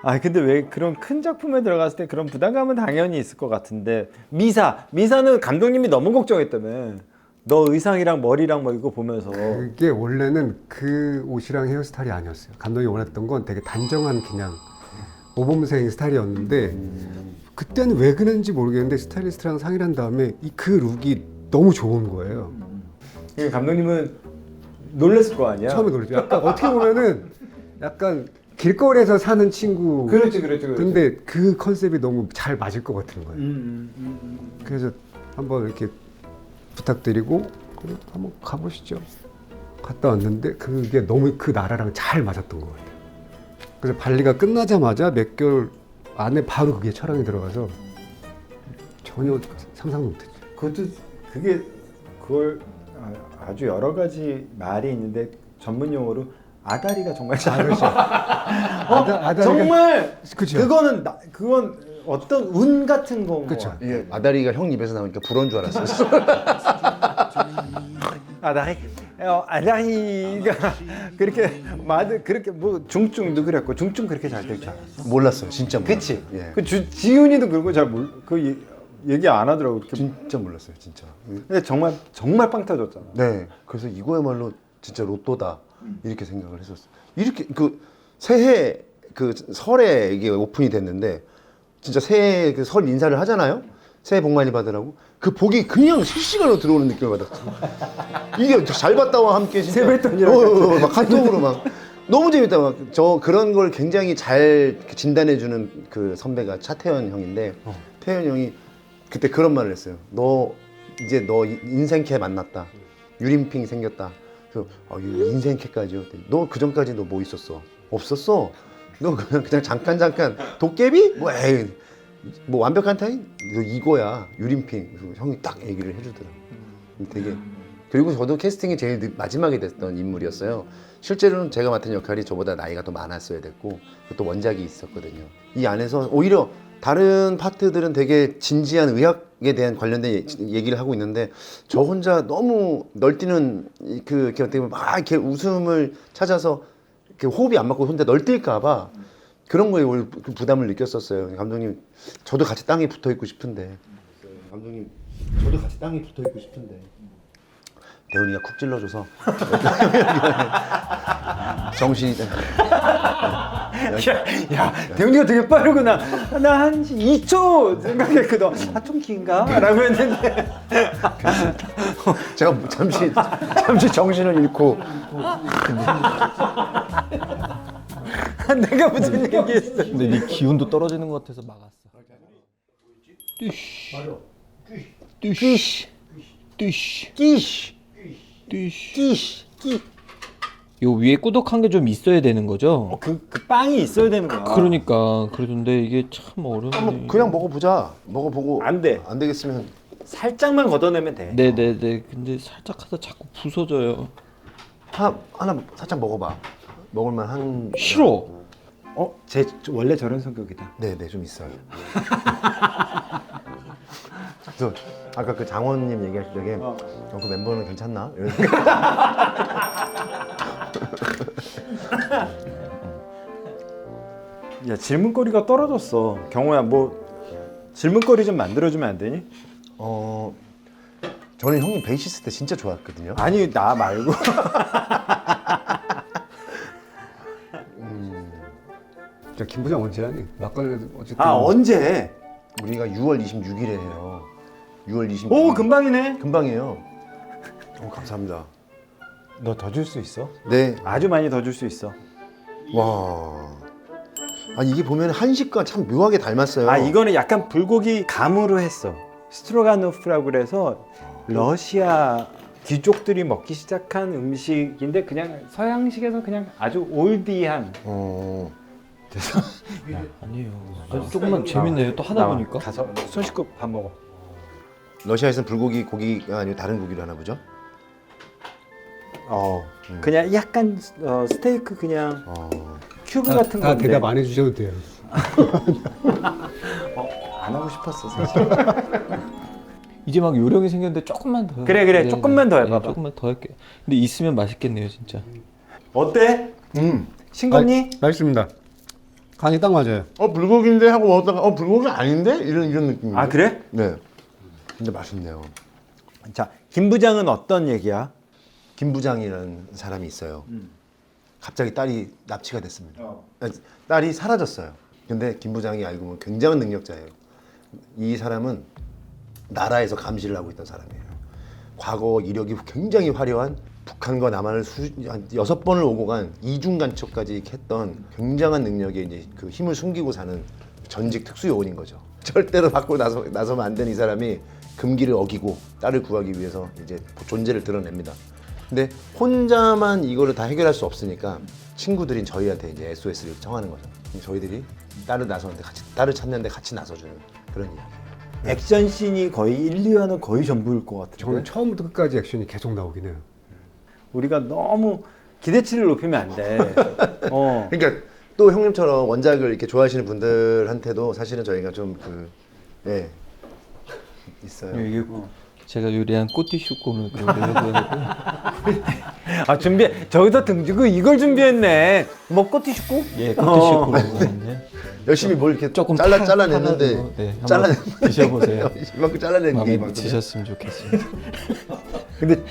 아니 근데 왜 그런 큰 작품에 들어갔을 때 그런 부담감은 당연히 있을 것 같은데 미사는 감독님이 너무 걱정했다며. 너 의상이랑 머리랑 뭐 이거 보면서 그게 원래는 그 옷이랑 헤어스타일이 아니었어요. 감독이 원했던 건 되게 단정한 그냥 모범생 스타일이었는데 그때는 왜 그랬는지 모르겠는데 스타일리스트랑 상의를 한 다음에 그 룩이 너무 좋은 거예요. 그러니까 감독님은 놀랬을 거 아니야? 처음에 놀랐죠. 약간 어떻게 보면은 약간 길거리에서 사는 친구. 그렇지. 근데 그 컨셉이 너무 잘 맞을 것 같은 거예요. 그래서 한번 이렇게 부탁드리고 그래, 한번 가보시죠. 갔다 왔는데 그게 너무 그 나라랑 잘 맞았던 것 같아요. 그래서 발리가 끝나자마자 몇 개월 안에 바로 그게 촬영이 들어가서 전혀 상상 못했죠. 그걸 아주 여러 가지 말이 있는데 전문 용어로 아다리가 정말 잘 그렇죠. 정말 그쵸. 그건 어떤 운 같은 건 그쵸. 거. 예, 아다리가 형 입에서 나오니까 불어인 줄 알았어요. 아다리가 그렇게 뭐 중증도 그랬고 중증 그렇게 잘 될 줄 알았어. 몰랐어요, 진짜 몰랐어요. 그치? 예. 지훈이도 그런 거 얘기 안 하더라고. 진짜 몰랐어요, 진짜. 근데 정말 빵 터졌잖아. 네, 그래서 이거야말로 진짜 로또다 이렇게 생각을 했었어요. 이렇게 그 새해 그 설에 이게 오픈이 됐는데 진짜 새해 그 설 인사를 하잖아요. 새해 복 많이 받으라고. 그 복이 그냥 실시간으로 들어오는 느낌을 받았어. 이게 잘 봤다와 함께 진짜 세뱃돈이랑 막 카톡으로 막 너무 재밌다. 막 저 그런 걸 굉장히 잘 진단해주는 그 선배가 차태현 형인데 태현 형이 그때 그런 말을 했어요. 너 이제 너 인생캐 만났다. 유림핑 생겼다. 그래서 이거 인생캐까지요. 너 그 전까지 너 뭐 있었어? 없었어. 너 그냥 잠깐 도깨비? 뭐 에이 뭐 완벽한 타임? 너 이거야 유림핑. 그래서 형이 딱 얘기를 해주더라고. 되게 그리고 저도 캐스팅이 제일 마지막에 됐던 인물이었어요. 실제로는 제가 맡은 역할이 저보다 나이가 더 많았어야 됐고 또 원작이 있었거든요. 이 안에서 오히려 다른 파트들은 되게 진지한 의학에 대한 관련된 얘기를 하고 있는데 저 혼자 너무 널뛰는 그 어떻게 보면 막 이렇게 웃음을 찾아서 이렇게 호흡이 안 맞고 혼자 널뛸까봐 그런 거에 오히려 부담을 느꼈었어요. 감독님, 저도 같이 땅에 붙어 있고 싶은데. 감독님, 저도 같이 땅에 붙어 있고 싶은데. 대훈이가 쿡 찔러줘서 정신이 야, 대훈이가 되게 빠르구나. 나 한 2초 생각했거든. 좀 긴가? 라고 했는데 제가 잠시 정신을 잃고 내가 무슨 얘기했어? 근데 네 기운도 떨어지는 것 같아서 막았어. 요 위에 꾸덕한 게 좀 있어야 되는 거죠? 그 빵이 있어야 되는 거야. 그러니까 그러던데 이게 참 어렵네. 한번 그냥 먹어보자. 먹어보고 안 돼. 안 되겠으면 살짝만 걷어내면 돼. 네네네. 근데 살짝 하다 자꾸 부서져요. 하나 살짝 먹어봐. 먹을만 한. 싫어. 제 원래 저런 성격이다. 네네 좀 있어요. 그래서 아까 그 장원님 얘기하실 적에 그 멤버는 괜찮나? 야, 질문거리가 떨어졌어. 경호야, 뭐 질문거리 좀 만들어주면 안 되니? 저는 형님 베이시스 때 진짜 좋아했거든요. 아니, 나 말고. 김 부장 언제 하니? 막걸리 어쨌든. 아 언제? 우리가 6월 26일에 해요. 6월 26일. 오 금방이네. 금방이에요. 감사합니다. 너 더 줄 수 있어? 네. 아주 많이 더 줄 수 있어. 와. 아니 이게 보면 한식과 참 묘하게 닮았어요. 아 이거는 약간 불고기 감으로 했어. 스트로가노프라고 그래서 러시아 귀족들이 먹기 시작한 음식인데 그냥 서양식에서 그냥 아주 올디한. 어. 아니에요. 조금만 재밌네요. 또 하다 보니까. 가서 손 씻고 밥 먹어. 러시아에서는 불고기 고기가 아니고 다른 고기를 하나 보죠? 그냥 약간 스테이크 그냥 큐브 같은 다 건데. 대답 안 해주셔도 돼요. 안 하고 싶었어 사실. 이제 막 요령이 생겼는데 조금만 더. 그래, 조금만 더 해봐봐. 조금만 더 할게. 근데 있으면 맛있겠네요, 진짜. 어때? 싱겁니? 맛있습니다. 간이 딱 맞아요. 불고기인데 하고 먹다가 불고기 아닌데? 이런 느낌이에요. 아 그래? 네. 근데 맛있네요. 자, 김 부장은 어떤 얘기야? 김 부장이라는 사람이 있어요. 갑자기 딸이 납치가 됐습니다. 아니, 딸이 사라졌어요. 근데 김 부장이 알고 보면 굉장한 능력자예요. 이 사람은 나라에서 감시를 하고 있던 사람이에요. 과거 이력이 굉장히 화려한 북한과 남한을 한 6번을 오고 간 이중 간첩까지 했던 굉장한 능력의 이제 그 힘을 숨기고 사는 전직 특수요원인 거죠. 절대로 밖으로 나서면 안 되는 이 사람이 금기를 어기고 딸을 구하기 위해서 이제 존재를 드러냅니다. 근데 혼자만 이거를 다 해결할 수 없으니까 친구들인 저희한테 이제 SOS를 청하는 거죠. 저희들이 딸을 찾는데 같이 나서주는 그런 이야기. 액션 씬이 거의 1, 2화는 거의 전부일 것 같은데. 저는 처음부터 끝까지 액션이 계속 나오긴 해요. 우리가 너무 기대치를 높이면 안 돼. 그러니까 또 형님처럼 원작을 이렇게 좋아하시는 분들한테도 사실은 저희가 좀 있어요. 이게 제가 요리한 꼬티슈 꼼을 그런 거 해보려고. 아 저기서 등지고 이걸 준비했네. 뭐 꼬티슈고? 예, 꼬티슈 꼼을. 열심히 뭘 이렇게 조금 잘라냈는데 타가지고, 네, 한번 잘라낸 드셔보세요. 이만큼 잘라낸 게 마음에 이만큼. 드셨으면 좋겠습니다. 근데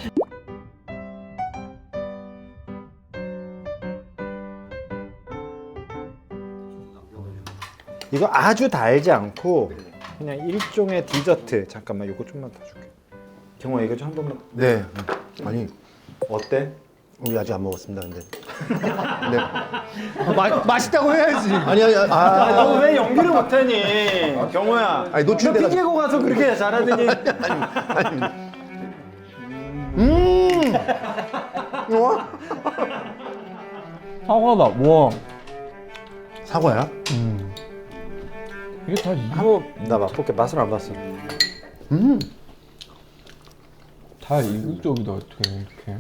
이거 아주 달지 않고 그냥 일종의 디저트. 잠깐만 이거 좀만 더 줄게. 경호야 이거 좀 한 번만. 네. 아니 어때? 우리 아직 안 먹었습니다. 근데. 네. 맛있다고 해야지. 아니 너 왜 연기를 못하니? 경호야. 아니, 노출돼가지고. 너 핑계고 가서 그렇게 잘하더니. 사과다. 와. 사과야? 이게 다 한번 나 맛볼게. 맛을 안 봤어. 다 이국적이다. 어떻게 이렇게?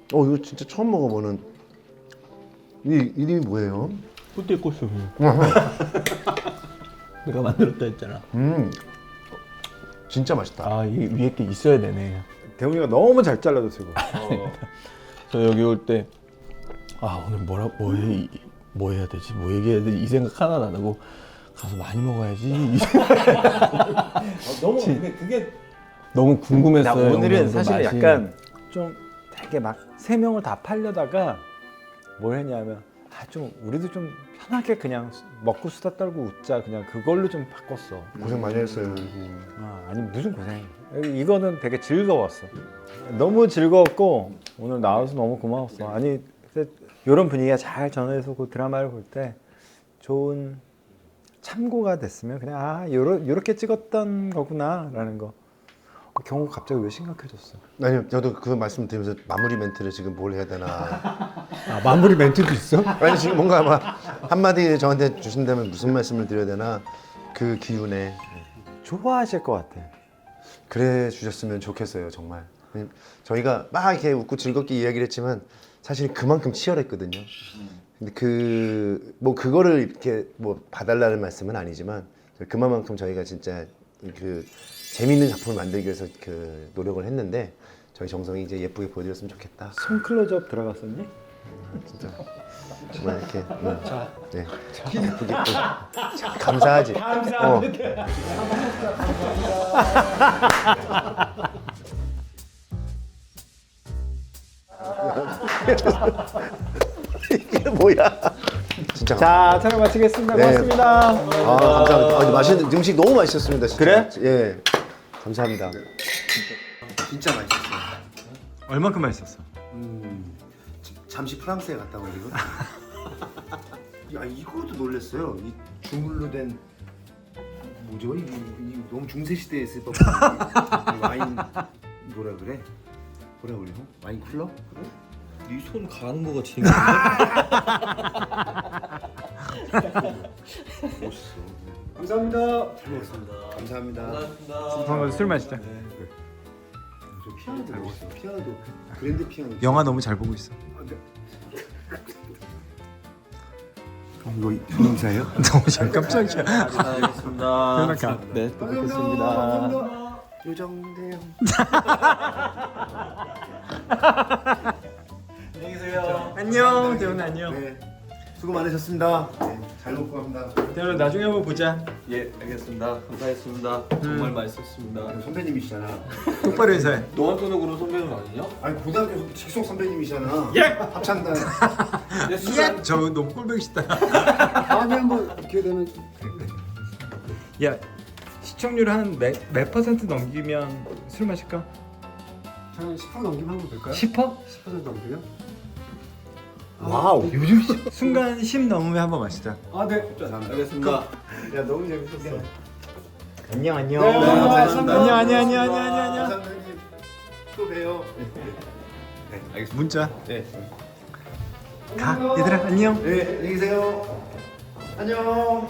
이거 진짜 처음 먹어보는. 이 이름이 뭐예요? 뿌띠꼬스. 내가 만들었다 했잖아. 진짜 맛있다. 아, 이 위에 게 있어야 되네. 대웅이가 너무 잘 잘라줬어 이거. 저 여기 올 때 오늘 뭐 해야 되지? 뭐 얘기해야 되지? 이 생각 하나도 안 하고 가서 많이 먹어야지. 이 생각. 너무 근데 그게 너무 궁금했어요. 나 오늘은 영상도 사실 맛이. 약간 좀 되게 막 3명을 다 팔려다가 뭘 했냐면 좀 우리도 좀 편하게 그냥 먹고 수다 떨고 웃자 그냥 그걸로 좀 바꿨어. 고생 많이 했어요. 아니 무슨 고생. 이거는 되게 즐거웠어. 너무 즐거웠고 오늘 나와서 너무 고마웠어. 아니 이런 분위기가 잘 전해서 그 드라마를 볼 때 좋은 참고가 됐으면 그냥 요렇게 찍었던 거구나라는 거. 경호 갑자기 왜 심각해졌어? 아니요, 저도 그 말씀 드리면서 마무리 멘트를 지금 뭘 해야 되나. 마무리 멘트도 있어? 아니 지금 뭔가 아마 한마디 저한테 주신다면 무슨 말씀을 드려야 되나 그 기운에 좋아하실 것 같아. 그래 주셨으면 좋겠어요 정말. 저희가 막 이렇게 웃고 즐겁게 이야기를 했지만 사실 그만큼 치열했거든요. 근데 그거를 이렇게 봐달라는 말씀은 아니지만 그만큼 저희가 진짜 그 재밌는 작품을 만들기 위해서 그 노력을 했는데 저희 정성이 이제 예쁘게 보여드렸으면 좋겠다. 손 클로즈업 들어갔었니? 진짜 정말 이렇게 네. 예쁘게 감사하지. 이게 뭐야? 진짜 자, 촬영 마치겠습니다. 네. 고맙습니다. 감사합니다. 근데 맛있는 음식 너무 맛있었습니다. 진짜. 그래? 예. 감사합니다. 진짜 맛있었어요. 얼만큼 맛있었어? 잠시 프랑스에 갔다 온 이거. 야 이것도 놀랐어요. 이 주물로 된 뭐죠? 이 너무 중세 시대에 쓸 법한 이 와인 뭐라 그래? 뭐라 그래요? 와인 쿨러? 네 손 가는 거 같이 멋있어. 감사합니다. 잘 먹었습니다. 감사합니다. 한번 술 마시자. 저 피아노도 멋있어. 피아노도 그랜드 피아노. 영화 너무 잘 보고 있어. 이거 인사예요? 너무 잘 깜짝이야. 알겠습니다. 네, 또 뵙겠습니다. 요정대요. 안녕히 계세요. 안녕, 대훈 안녕. 네. 수고 많으셨습니다. 네, 잘 먹고 갑니다. 대훈아 나중에 한번 보자. 예, 알겠습니다. 감사했습니다. 정말 맛있었습니다. 선배님이시잖아. 똑바로 인사해. 너한테는 그런 선배는 아니냐? 아니 고등학교 직속 선배님이잖아. 예! 합창단. 저 너무 꼴보기 싫다. 다음에 한번 기회 되면 야, 시청률 한 몇 퍼센트 넘기면 술 마실까? 한 10% 넘기면 한번 될까요? 10%? 10% 넘기면? 와우. 요즘 순간 10 넘으면 한번 마시자. 아 네. 알겠습니다. 야 너무 재밌었어. 안녕 안녕. 네, 감사합니다. 안녕 안녕 안녕 안녕 안녕. 선배님 또 봬요. 문자. 네. 가 얘들아 안녕. 네 안녕히 계세요. 안녕.